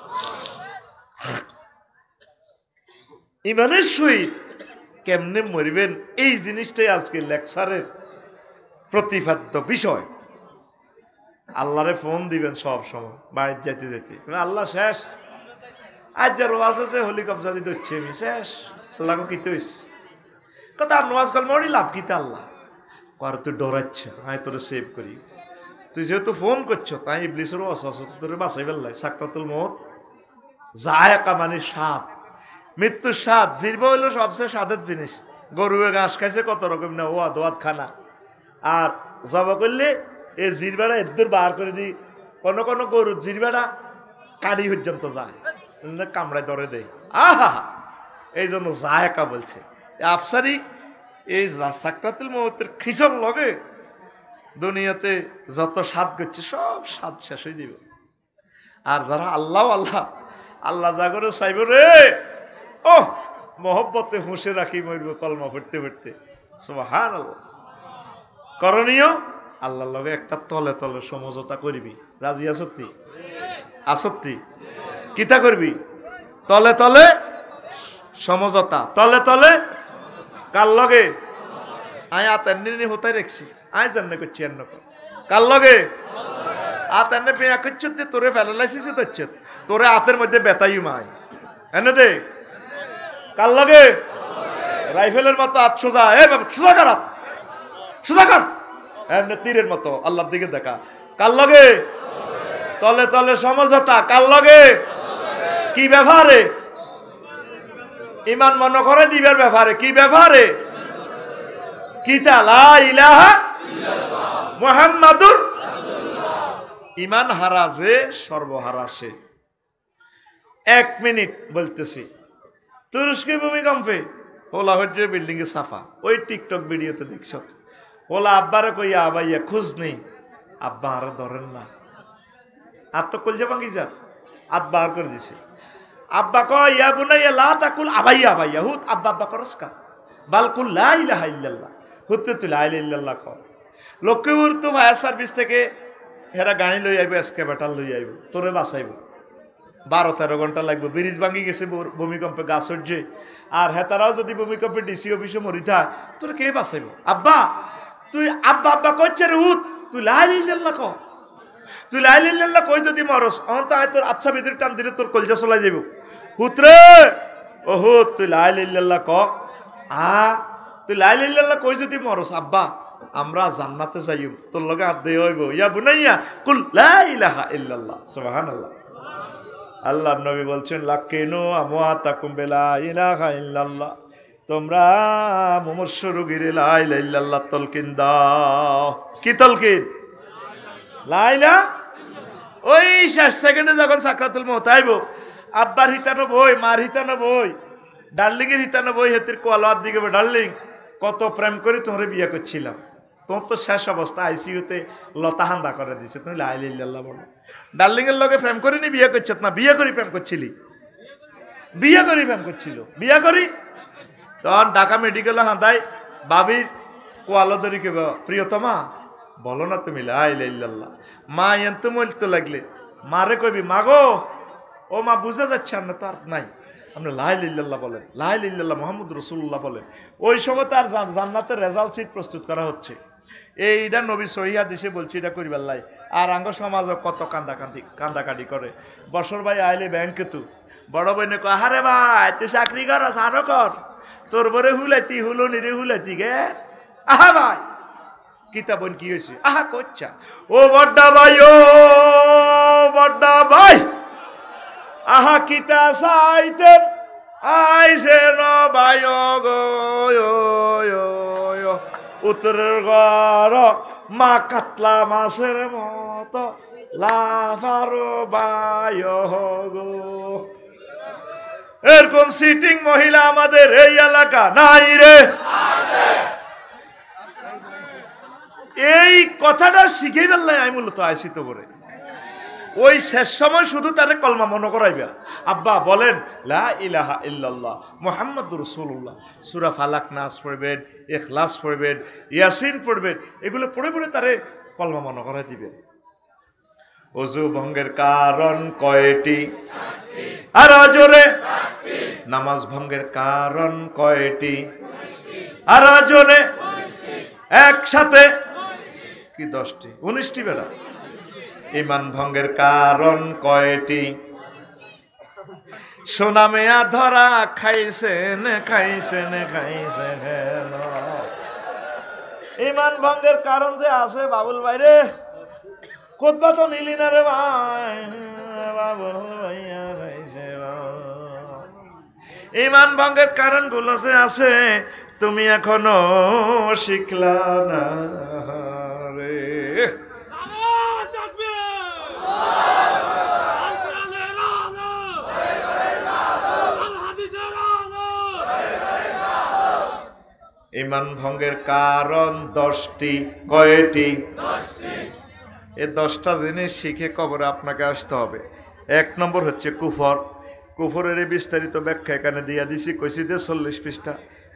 ইমানের সহিত কেমনে মরিবেন এই জিনিসটাই আজকে লেকচারের প্রতিপাদ্য বিষয়। আল্লাহরে ফোন দিবেন সব সময় বাড়ির যেতে যেতে, আল্লাহ শেষ আজ যার ওয়াজ আছে হলি কবজা দিতে হচ্ছে আমি শেষ। আল্লাহকে কিতে হইছে কথা আর নোয়াজ কল মরি লাভ কিতে আল্লাহ কর তুই ডরাচ্ছে আমি তোরে সেভ করি। তুই যেহেতু ফোন করছো তাই ইবলিসেরও অসুস্থ তোরে বাঁচাই ফেললাই। সাকরাতুল মউত জায়কা মানে স্বাদ, মৃত্যুর স্বাদ। জিরবা হইলো সবচেয়ে স্বাদের জিনিস। গরুয়ে ঘাস খাইছে কত রকম না ওয়াদ ওয়াদ খানা, আর জবা করলে এই জিরবাটা এদুর বার করে দিই। কোনো কোনো গরুর জিরবাটা কাড়ি পর্যন্ত যায়, কামড়ায় ধরে দেয়। আহা এই জন্য জায়কা বলছে আফসারি। এই সাকরাতুল মউতের খিসর লগে দুনিয়াতে যত স্বাদ করছে সব স্বাদ শেষ হয়ে যাবে। আর যারা আল্লাহ আল্লাহ আল্লাহ জাগরে চাইব রে ও মহব্বতে হুঁশে রাখি মরব কলমা পড়তে পড়তে। সুবহানাল্লাহ। করণীয় আল্লাহর লগে একটা তলে তলে সমঝোতা করবি। রাজি আসত্তি আসত্তি কিতা করবি? তলে তলে সমঝোতা। তলে তলে কার লগে? আয় আতেন্নি হতাই রেখছি আয় জান্নে করছি এন্ন কার লগে? আতেন্নে পেয়া করছ তোরে ফেলালাইছিস তোচ্ছে তোরে হাতের মধ্যে বেতাই মায় এনে দে। কার লগে? রাইফেলের মতো হাত সোজা। এ বাবা সোজা কর, সোজা কর, এমনি তীরের মতো আল্লাহর দিকে দেখা। কার লগে? তলে তলে সমঝোতা। কার লগে? কি ব্যাপারে? ইমান মনে করে দিবের ব্যাপারে। কি ব্যাপারে? কিতা লা ইলাহা মুহাম্মাদুর ইমান হারা যে সর্বহারা সে। 1 মিনিট বলতেছি। তুরস্কে ভূমিকম্পে ওলা হচ্ছে বিল্ডিং এ সাফা। ওই টিকটক ভিডিওতে দেখছ ওলা আব্বারে কইয়া আবাইয়া খোঁজ নেই, আব্বা আরে ধরেন না। আর তো কলজা ভাঙ্গি যা আত বার করে দিছে। আব্বা কয় ইয়া বুনাইয়া লা তাকুল আবাইয়া আবাইয়া হুত। আব্বা আব্বা করস কা বাল কুল লা ইলাহা ইল্লাল্লাহ হুত তুই লা ইলাহা ইল্লাল্লাহ কর। লক্ষ্মীপুর তো ফায়ার সার্ভিস থেকে হেরা গাড়ি লই আইব, এসকেভেটার লই আইব, তোরে বাঁচাইব। 12-13 ঘন্টা লাগবে। ব্রিজ ভাঙ্গি গেছে ভূমিকম্পে গাছ উঠছে। আর হেতারাও যদি ভূমিকম্পে ডিসি অফিসে মরি থাক তোর কে বাঁচাইব? আব্বা তুই আব্বা আব্বা কইছে রে হুত তুই লা ইলাহা ইল্লাল্লাহ কর। তুই লা ইলাহা ইল্লাল্লাহ কই যদি মরস অন্ত আয় তোর আচ্ছা ভিতরে টান দিলে তোর কলজা চলাই যাইব। হুত রে ও হুত তুই লা ইলাহা ইল্লাল্লাহ ক। তুই লা ইলাহা ইল্লাল্লাহ কই যদি মরস আব্বা আমরা জান্নাতে যাইব, তোর লগে হাত দিয়ে হইব। ইয়া বুনাইয়া কুল লা ইলাহা ইল্লাল্লাহ। সুবহানাল্লাহ। আল্লাহর নবী বলছেন লাকিনু আমওয়াতাকুম বিলা ইলাহা ইল্লাল্লাহ। তোমরা মুমূর্ষু রোগীর লা ইলাহা ইল্লাল্লাহ তলকিন দাও। কি তলকিন? লা ইলাহা। ওই 6 সেকেন্ডে যখন সাকরাতুল মউত আইব আব্বার হিতানো বই, মার হিতানো বই, ডার্লিং এর হিতানো বই, হেতির কোয়ালার দিকে ডার্লিং কত প্রেম করে তোমরা বিয়ে করছিলাম, তোমার তো শেষ অবস্থা আইসিইউতে লতা হান্দা করে দিছে, তুমি লা ইলাহা ইল্লাল্লাহ বলো। ডার্লিং এর লগে প্রেম করিনি বিয়ে করছত না, বিয়ে করি প্রেম করছিলি, বিয়ে করি প্রেম করছিল, বিয়ে করি। তখন ঢাকা মেডিকেলে হাঁদাই বাবির কোয়ালো ধরি কে প্রিয়তমা বলো না তুমি লা ইলাহা ইল্লাল্লাহ। মা এত মলতে লাগলে মারে কইবি মাগো ও মা বুঝা যাচ্ছে না তার নাই, আপনি লা ইলাহা ইল্লাল্লাহ বলেন, লা ইলাহা ইল্লাল্লাহ মুহাম্মদ রাসূলুল্লাহ বলেন। ওই সময় তার জান্নাতের রেজাল্ট শিট প্রস্তুত করা হচ্ছে। এইটা নবী সহিহ হাদিসে বলছি এটা করিবার লাই। আর আঙ্গ সমাজ কত কান্দাকাটি করে। বছর ভাই আইলে ব্যাংকে তু বড় বইনে কয় হারে ভাই তুই চাকরি কর আরো কর, তোর বরে হুলাইতি হুলো নিরে হুলাইতি গে। আহা ভাই কিতা বোন কি হয়েছে? আহা কচ্ছা ও বড্ডা ভাই, ও বড্ডা ভাই, আহা কিতা চাইতেন আইছে নবায় গো উত্তরের ঘর মা কাতলা মাছের মতো লাফারো বায় গো। এরকম সিটিং মহিলা আমাদের এই এলাকা নাই রে। এই কথাটা শিখে ফেললে আমি মূলত আইসি তো করে ওই শেষ সময় শুধু তারে কলমা মনে করাইবা। আব্বা বলেন লা ইলাহা ইল্লাল্লাহ মুহাম্মাদুর রাসূলুল্লাহ। সূরা ফালাক নাস পড়বেন, ইখলাস পড়বেন, ইয়াসিন পড়বেন, এগুলো পড়ে পড়ে তারে কলমা মনে করাই দিবেন। ওযু ভঙ্গের কারণ কয়টি? আর জোরে। নামাজ ভঙ্গের কারণ কয়টি? আর জোরে। একসাথে কি 10টি? 19টি বেড়া। ঈমান ভঙ্গের কারণ কয়টি? সোনা মেয়া ধরা খাইছেন খাইছেন খাইছেন। ঈমান ভঙ্গের কারণ যে আছে বাবুল ভাইরে, কোথবা তো নিলি না রে ভাই। বাবুল ভাইয়া খাইছে। ঈমান ভঙ্গের কারণ গুলো যে আছে তুমি এখনো শিখলা না রে। ঈমান ভঙ্গের কারণ 10টি। কয়টি? এই 10টা জিনিস শিখে কবরে আপনাকে আসতে হবে। 1 নম্বর হচ্ছে কুফর। কুফরের বিস্তারিত ব্যাখ্যা এখানে দিয়ে দিছি, কইছি যে 40 পৃষ্ঠা।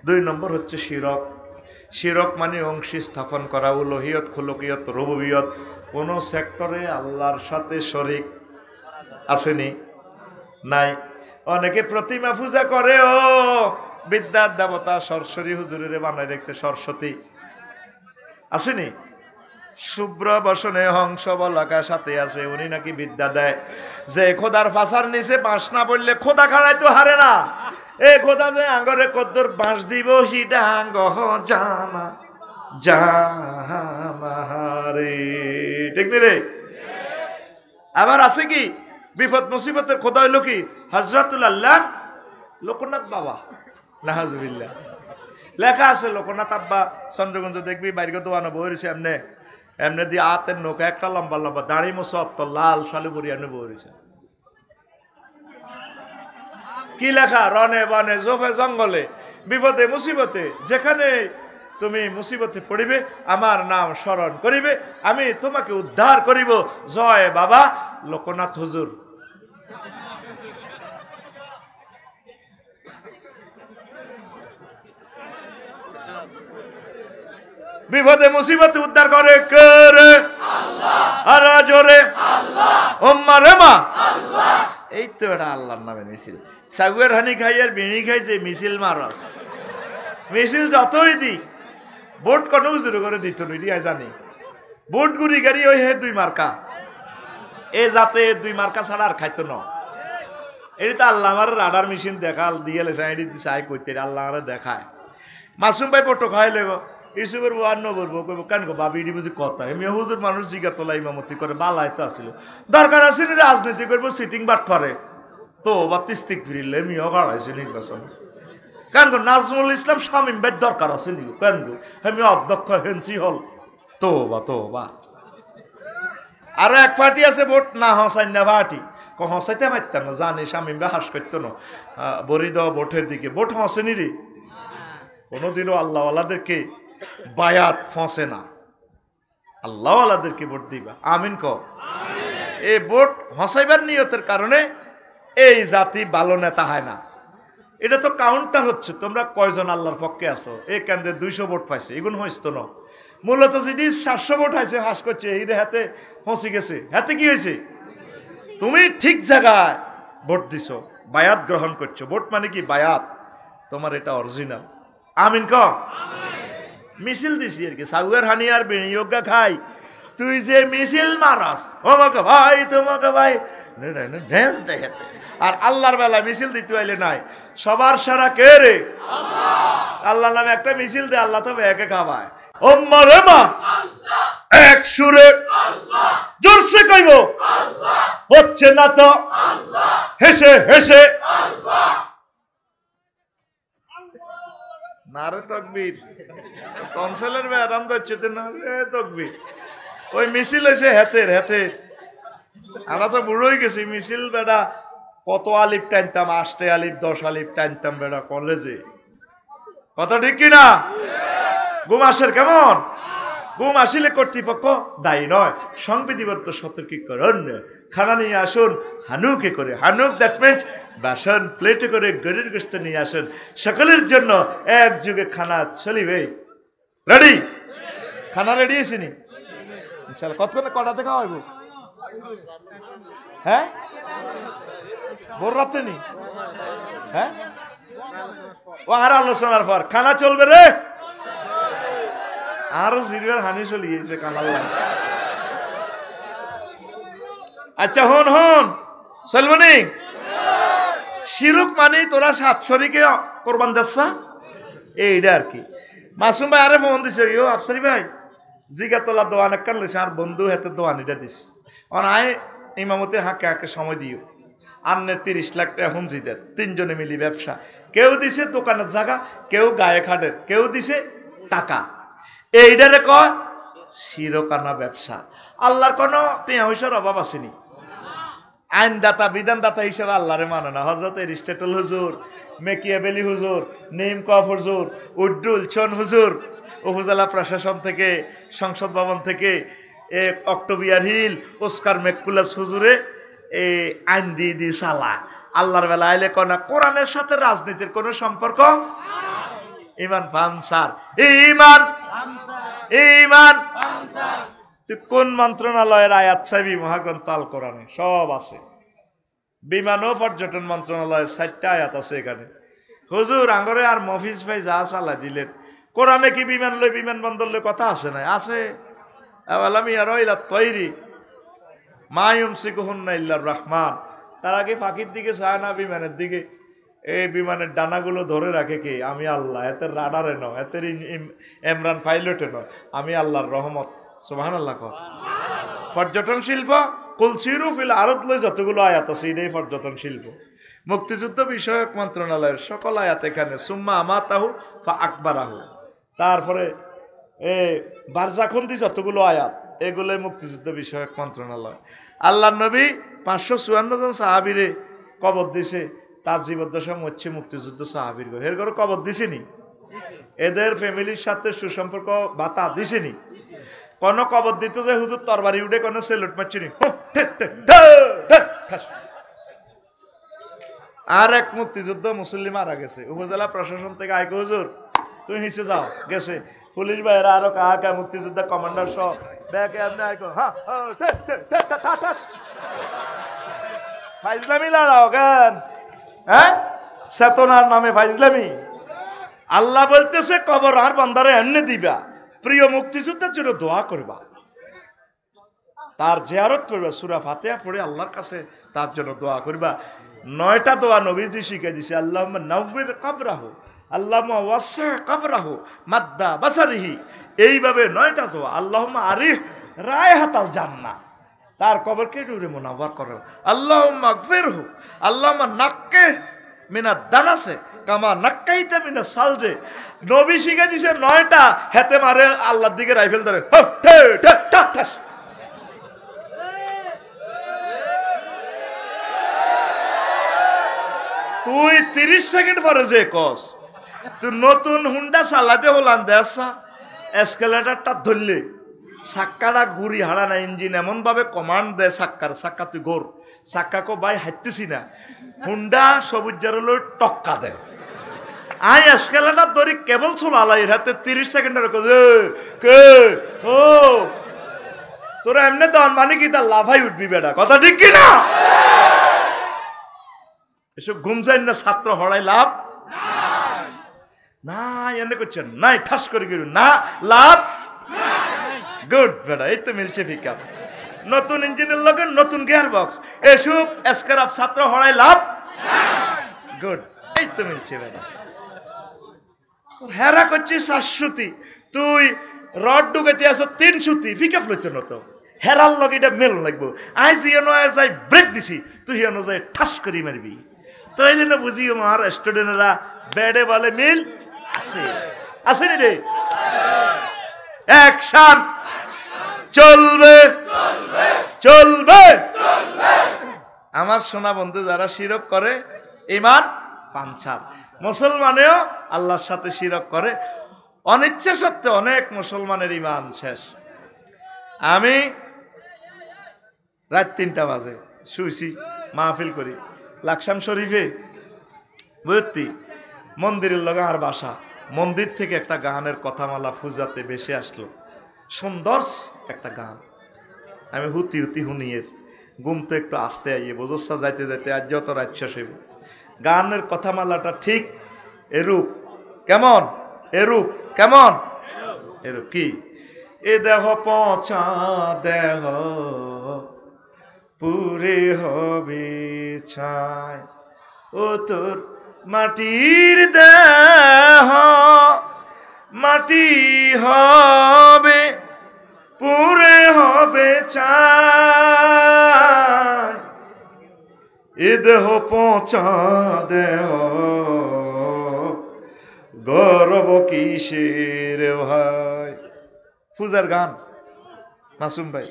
2 নম্বর হচ্ছে শিরক। শিরক মানে অংশী স্থাপন করা, উলুহিয়ত, খুলুকিয়ত, রুবুবিয়ত। কোন সেক্টরে আল্লাহর সাথে শরীক আসেনি? নাই। অনেকে প্রতিমা পূজা করে, ও বিদ্যার দেবতা সরস্বতী হুজুরের বানাই রেখেছে সরস্বতী, আসেনি? শুভ্র বসনে হংস বলাকা সাথে আছে, উনি নাকি বিদ্যা দেয়। যে খোদার ফাঁসার নিচে বাঁশ না বললে খোদা খাড়াই তো হারে না। এ খোদা যে আঙ্গরে কদ্দুর বাঁশ দিব সিটা আঙ্গ জানা জানারে, ঠিক রে? আবার আছে কি বিপদ মুসিবতের খোদা হইল কি হযরতুল আল্লাহ লোকনাথ বাবা, নাহাজুবিল্লাহ। লেখা আছে লোকনাথ আব্বা চন্দ্রগঞ্জ দেখবি বাইরে দোয়ানো বইছে এমনে এমনি দিয়ে হাতের নৌকা একটা লম্বা লম্বা দাড়ি মোসব তো লাল শালু পরি এমনি বইছে। কি লেখা? রনে বনে জোফে জঙ্গলে বিপদে মুসিবতে যেখানে তুমি মুসিবতে পড়িবে আমার নাম স্মরণ করিবে, আমি তোমাকে উদ্ধার করিব। জয় বাবা লোকনাথ হুজুর। বিপদে মুসিবতে উদ্ধার করে কে রে? আল্লাহ। আর জোরে আল্লাহ। ওম্মা রে মা আল্লাহ। এই তো এটা আল্লাহর নামে মিছিল। সাগুয়ের হানি খাই আর বিড়ি খাই যে মিছিল মারস, মিছিল যতই দি ভোট কোনো উজুর করে দিত নিয়ে জানি। ভোট গুড়ি গাড়ি ওই হে 2 মার্কা, এ যাতে 2 মার্কা ছাড়া আর খাইতো না। এটি তো আল্লাহ আমার রাডার মেশিন দেখাল দিয়ে সাইড দিছে আই কইতে আল্লাহ আমার দেখায়। মাসুম ভাই পটো খাই লেগো ইসুবের ওয়ার নবরবো কইব কেন গো বাবি এটি বুঝি কথা এমনি হুজুর মানুষ জিগা তোলা ইমামতি করে বালাই তো আসিল। দরকার আছে নি রাজনীতি করবো সিটিং বাট করে তো বা তিস্তিক ফিরিলে এমনিও হারাইছে নির্বাচন। কেন গো নাজমুল ইসলাম শামীম ভাই দরকার আছে নি? কেন গো এমনি অধ্যক্ষ হেনসি হল তো বা আর এক পার্টি আছে ভোট না হসাই না পার্টি হসাইতে মারতেন না, জানি শামীম ভাই হাস করতো না বরি দেওয়া ভোটের দিকে। ভোট হসেনি রে কোনোদিনও আল্লাহওয়ালাদেরকে বায়াত ফসে না। আল্লাহওয়ালাদেরকে ভোট দিবা, আমিন ক। এই ভোট হসাইবার নিয়তের কারণে এই জাতি ভালো নেতা হয় না। এটা তো কাউন্টার হচ্ছে তোমরা কয়জন আল্লাহর পক্ষে আছো। এই কেন্দ্রে 200 ভোট পাইছে, এগুন হইতো না। মূলত যদি 700 ভোট হয়েছে হাস করছে এই হাতে ফসি গেছে। হাতে কি হয়েছে? তুমি ঠিক জায়গায় ভোট দিছ, বায়াত গ্রহণ করছো। ভোট মানে কি? বায়াত। তোমার এটা অরিজিনাল, আমিন ক। মিছিল দিছি আর কি সাউয়ার হানি আর বিনিয়োগা খাই। তুই যে মিছিল মারাস আমাকে ভাই তোমাকে ভাই ড্যান্স দেখাতে, আর আল্লাহর বেলা মিছিল দিতে আইলে নাই। সবার সারা কে রে? আল্লাহ নামে একটা মিছিল দে, আল্লাহ তবে একে খাবায়। ওম্মা রে মা এক সুরে জোরসে কইব হচ্ছে না তো হেসে হেসে না রে তকবীর টনসেলের ব্যায়াম করছে না রে তকবীর ওই মিছিল হয়েছে হেতের হেতের আমরা তো বুড়োই গেছি মিছিল বেড়া কত আলিফ টানতাম 8 আলিফ 10 আলিফ টানতাম বেড়া কলেজে কথা ঠিক কিনা ঘুম আসের কেমন ঘুম আসিলে কর্তৃপক্ষ দায়ী নয় সংবিধিবদ্ধ সতর্কীকরণ খানা নিয়ে আসুন হানুকে করে হানুক দ্যাট মিনস বাসন প্লেটে করে গরুর গোশত নিয়ে আসুন সকলের জন্য এক যুগে খানা চলিবে রেডি খানা রেডি আসেনি ইনশাআল্লাহ কতক্ষণে কটা থেকে হইব হ্যাঁ ভোর রাতে নি হ্যাঁ ও আর আলোচনার পর খানা চলবে রে আরো জিরবার হানি চলে গিয়েছে কামাল আচ্ছা হন হন চলবনি শিরুক মানে তোরা 7 শরীকে কোরবান দিচ্ছা এইটা আর কি মাসুম ভাই আরে ফোন দিছে ইও আফসারি ভাই জিগা তোলা দোয়ান কান লইছে আর বন্ধু হাতে দোয়ানিটা দিস অন আয় ইমামতে হাঁকে হাঁকে সময় দিও আন্নের 30 লাখ টাকা হুমজিদের 3 জনে মিলি ব্যবসা কেউ দিছে দোকানের জায়গা কেউ গায়ে খাটের কেউ দিছে টাকা এইটারে কয় শিরোকানা ব্যবসা আল্লাহর কোনো তিয়া হইসার অভাব আসেনি আইনদাতা বিধানদাতা হিসেবে আল্লাহরে মানে না হজরত এরিস্টটল হুজুর মেকিয়াবেলি হুজুর নিম কফ হুজুর উড্ডুল চন হুজুর উপজেলা প্রশাসন থেকে সংসদ ভবন থেকে অক্টোবিয়ার হিল ওস্কার মেকুলাস হুজুরে আইন দিয়ে দিয়ে সালা আল্লাহর বেলা আইলে কনা কোরআনের সাথে রাজনীতির কোনো সম্পর্ক ইমান ফানসার ইমান ইমান তুই কোন মন্ত্রণালয়ের আয়াত চাইবি মহাগ্রন্থ আল কোরআনে সব আছে বিমান ও পর্যটন মন্ত্রণালয়ের 4টা আয়াত আছে এখানে হুজুর আঙ্গরে আর মফিজ ভাই যা চালা দিলেন কোরআনে কি বিমান লই বিমান বন্দর লই কথা আছে না আছে আলামি আর ইলা তৈরি মায়ুম সিকুহুন্না ইল্লার রহমান তার আগে ফাঁকির দিকে চায় না বিমানের দিকে এই বিমানের ডানাগুলো ধরে রাখে কে আমি আল্লাহ এতের রাডারে নয় এতের ইমরান পাইলটে নয় আমি আল্লাহর রহমত সুবহানাল্লাহ কর পর্যটন শিল্প কুলসিরু ফিল আরদ লই যতগুলো আয়াত আছে এটাই পর্যটন শিল্প মুক্তিযুদ্ধ বিষয়ক মন্ত্রণালয়ের সকল আয়াত এখানে সুম্মা আমাতাহু ফা আকবারাহু তারপরে বারজাখন্দি যতগুলো আয়াত এগুলোই মুক্তিযুদ্ধ বিষয়ক মন্ত্রণালয় আল্লাহর নবী 554 জন সাহাবীরে কবর দিছে তার জীবদ্দশা মরছে মুক্তিযুদ্ধ সাহাবীর এর ঘরে কবর দিছেনি এদের ফ্যামিলির সাথে সুসম্পর্ক বাতা দিছেনি কোন কবর দিত যে হুজুর তরবারি উঠে কোন সেলুট মারছিনি আর এক মুক্তিযুদ্ধ মুসল্লি মারা গেছে উপজেলা প্রশাসন থেকে আইকে হুজুর তুই হিসে যাও গেছে পুলিশ ভাইয়েরা আরো কাহা মুক্তিযোদ্ধা কমান্ডার সহ ব্যাকে আপনি আইকো হ্যাঁ ফাইজলামি লড়াও কেন হ্যাঁ চেতনার নামে ফাইজলামি আল্লাহ বলতেছে কবর আর বান্দারে এমনি দিবা প্রিয় মুক্তিযোদ্ধার জন্য দোয়া করবা তার জিয়ারত করবা সূরা ফাতিহা পড়ে আল্লাহর কাছে তার জন্য দোয়া করবা 9টা দোয়া নবীজি শিখিয়ে দিছে আল্লাহুম্মা নাওয়ির কবরাহু আল্লাহুম্মা ওয়াসি কবরাহু মাদ্দা বাসারিহি এইভাবে 9টা দোয়া আল্লাহুম্মা আরিহ রায়হাতাল জান্নাহ তার কবরকে নূরে মুনাওয়ার করো আল্লাহুম্মা গফিরহু আল্লাহুম্মা নাক্কি মিনাদ দানাসে কামা নাক্কাইতা মিনা সালজে নবী শিখে দিছে 9টা হাতে মারে আল্লাহর দিকে রাইফেল ধরে তুই 30 সেকেন্ড পরে যে কস তুই নতুন হুন্ডা চালাতে হলান দেশা এসকেলেটারটা ধরলে চাক্কাটা গুড়ি হারা না ইঞ্জিন এমন ভাবে কমান্ড দেয় চাক্কা তুই গোর চাক্কাকে বাই হাঁটতেছি না হুন্ডা সবুজ জারলো টক্কা দেয় আই এসকেলেটার ধরি কেবল চলালাই হাতে 30 সেকেন্ডের কে ও তোরা এমনি তো মানে কি তার লাভাই উঠবি বেটা কথা ঠিক কিনা এসব ঘুম যায় না ছাত্র হড়াই লাভ না এনে করছেন নাই ঠাস করে গেল না লাভ গুড বেটা এই তো মিলছে পিকআপ নতুন ইঞ্জিনের লগে নতুন গিয়ার বক্স এসব এসকারাফ ছাত্র হড়াই লাভ গুড এই তো মিলছে বেটা হেরা করছিস 700 তুই রড ঢুকাইতে আসো 300 পিকআপ লইতে নতো হেরার লগে এটা মেল লাগবো আজ ইয়েনো যাই ব্রেক দিছি তুই ইয়েনো যাই ঠাস করি মারবি তো এই জন্য বুঝিও আমার স্টুডেন্টরা বেডে বলে মিল আছে, আসেনি রে? অ্যাকশন, চলবে চলবে। আমার সোনা বন্ধু, যারা শিরক করে ঈমান পাঞ্চার। মুসলমানেও আল্লাহর সাথে শিরক করে, অনিচ্ছা সত্ত্বে অনেক মুসলমানের ঈমান শেষ। আমি রাত 3টা বাজে শুইছি, মাহফিল করি লাকসাম শরীফে, বুঝতি মন্দিরের লগে আর বাসা। মন্দির থেকে একটা গানের কথামালা ফুজাতে বেশি আসলো, সুন্দর একটা গান। আমি হুতি হুতি হুনিয়ে ঘুম তো একটু আসতে আইয়ে বোঝা যাইতে যাইতে আজ যত রাজ্য সেব গানের কথামালাটা ঠিক এরূপ। কেমন এরূপ? কেমন এরূপ? কি এ দেহ পচা দেহ পুরে হবে ছাই, ও তোর মাটির দেহ মাটি হবে পুরে হবে ছাই, এ দেহ পচা দেহ গর্ব কিসের ভাই। পূজার গান মাসুম ভাই।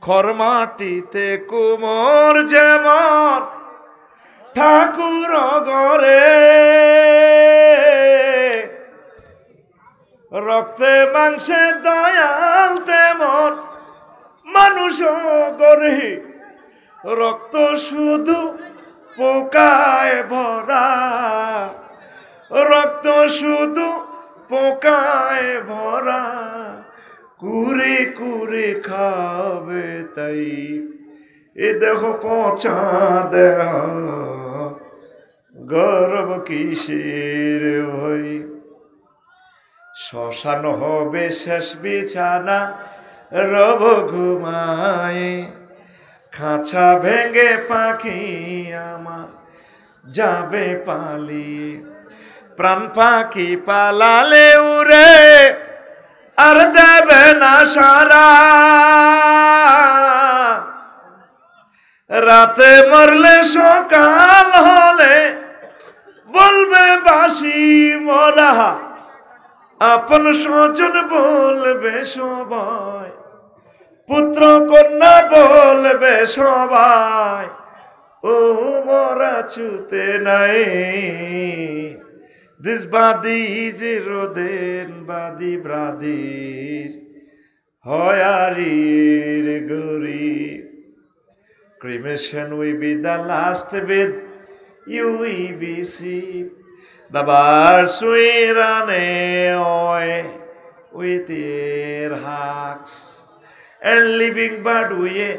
খর মাটিতে কুমোর যেমন ঠাকুর গরে, রক্তে মাংসে দয়াল তেমন মানুষ গরে, রক্ত শুধু পোকায় ভরা, রক্ত শুধু পোকায় ভরা, কুরে কুরে খাবে তাই, এ দেহ পচা দেহ গর্ব কিসের ভই। শ্মশান হবে শেষ বিছানা রব ঘুমায়, খাঁচা ভেঙে পাখি আমার যাবে পালিয়ে, প্রাণ পাখি পালালে উড়ে আর দেবে না সারা, রাতে মরলে সকাল হলে বলবে বাসি মরা, আপন স্বজন বলবে সবাই, পুত্র কন্যা বলবে সবাই, ও মরা ছুতে নাই। This body is eroded body bradir hoyarir gori. Cremation will be the last bit you will receive. The birds will run away with their hearts, and living bird will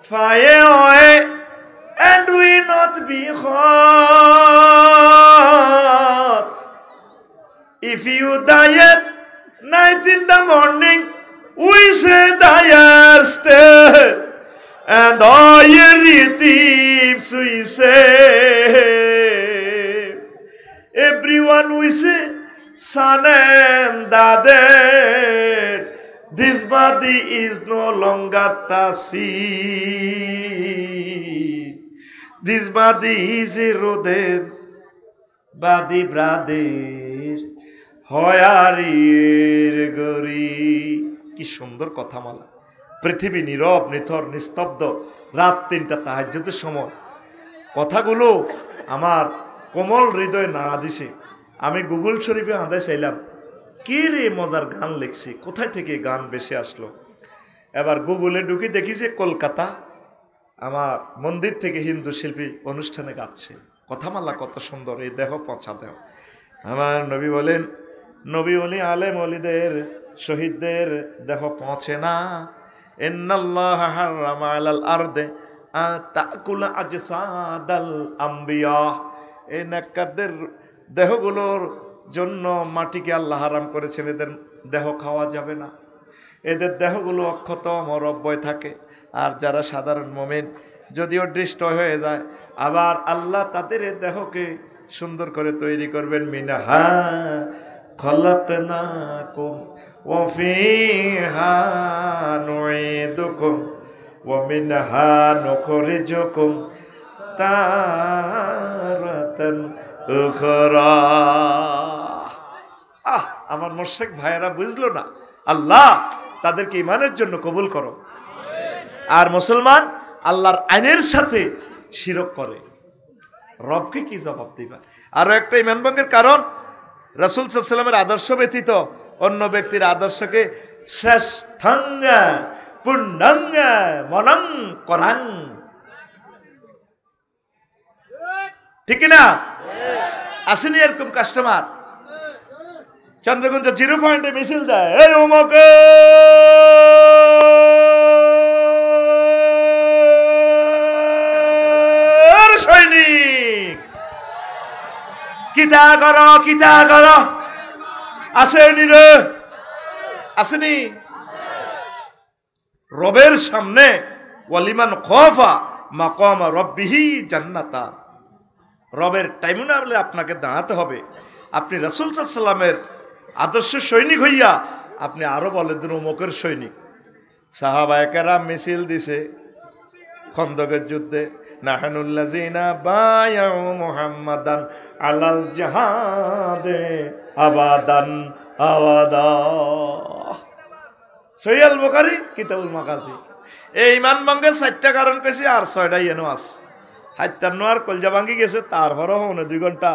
fly away and will not be hurt. If you die at night in the morning, we say die stay, and all your relatives we say, everyone we say, son and daughter, this body is no longer the sea. This body is eroded body brother হয়ারির গরি। কি সুন্দর কথামালা। পৃথিবী নীরব নিথর নিস্তব্ধ, রাত 3টা তাহাজ্জুদের সময় কথাগুলো আমার কোমল হৃদয়ে নাড়া দিছে। আমি গুগল শরীফে আঁধে চাইলাম কি রে মজার গান লিখছি, কোথায় থেকে গান বেশি আসলো। এবার গুগলে ঢুকে দেখিছে কলকাতা আমার মন্দির থেকে হিন্দু শিল্পী অনুষ্ঠানে গাচ্ছে। কথামালা কত সুন্দর, এই দেহ পচা দেহ। আমার নবী বলেন, নবী ওলি আলেম ওলিদের শহীদদের দেহ পচে না। ইন্নাল্লাহ হারামা আলাল আরদে তাকুল আজসাদাল আম্বিয়া। এই নেককারদের দেহগুলোর জন্য মাটিকে আল্লাহ হারাম করেছেন, এদের দেহ খাওয়া যাবে না, এদের দেহগুলো অক্ষত অমরব্যয় থাকে। আর যারা সাধারণ মুমিন যদিও দৃষ্ট হয়ে যায়, আবার আল্লাহ তাদের দেহকে সুন্দর করে তৈরি করবেন। মিনহা খলাকনাকুম ওয়া ফিহা নুঈদুকুম ওয়া মিনহা নুখরিজুকুম তারাতান উখরা। আমার মুশরিক ভাইয়েরা বুঝলো না। আল্লাহ তাদেরকে ইমানের জন্য কবুল করো। আর মুসলমান আল্লাহর আইনের সাথে শিরক করে, রবকে কি জবাব দিবা? আরো একটা ইমান ভঙ্গের কারণ, রাসূল সাল্লাল্লাহু আলাইহি ওয়াসাল্লামের আদর্শ ব্যতীত অন্য ব্যক্তির আদর্শকে শ্রেষ্ঠাঙ্গ পূর্ণাঙ্গ মনং করাং, ঠিক না? আসেনি এরকম কাস্টমার চন্দ্রগঞ্জ 0 পয়েন্টে মিছিল দেয়, এই অমুকে সৈনিক কিতা কর আসেনি রে, আসেনি। রবের সামনে ওয়ালিমান খাফা মাকাম রাব্বিহি জান্নাতা, রবের টাইমুনা বলে আপনাকে দাঁড়াতে হবে। আপনি রাসূল সাল্লাল্লাহু আলাইহি ওয়াসাল্লামের আদর্শ সৈনিক হইয়া আপনি আরো বলে দিন অমুকের সৈনিক। সাহাবায়ে কেরাম মিছিল দিছে খন্দকের যুদ্ধে, নাহানুল্লাযিনা বায়াউ মুহাম্মাদান আলাল জিহাদে আবাদান আওয়াদা। সহিহ বুখারী কিতাবুল মাগাজি। এই ইমান ভঙ্গের 4টা কারণ কইছি, আর 6টাই এনো আছে। হাইতার নোয়ার কলজা ভাঙ্গি গেছে, তারপরও 2 ঘন্টা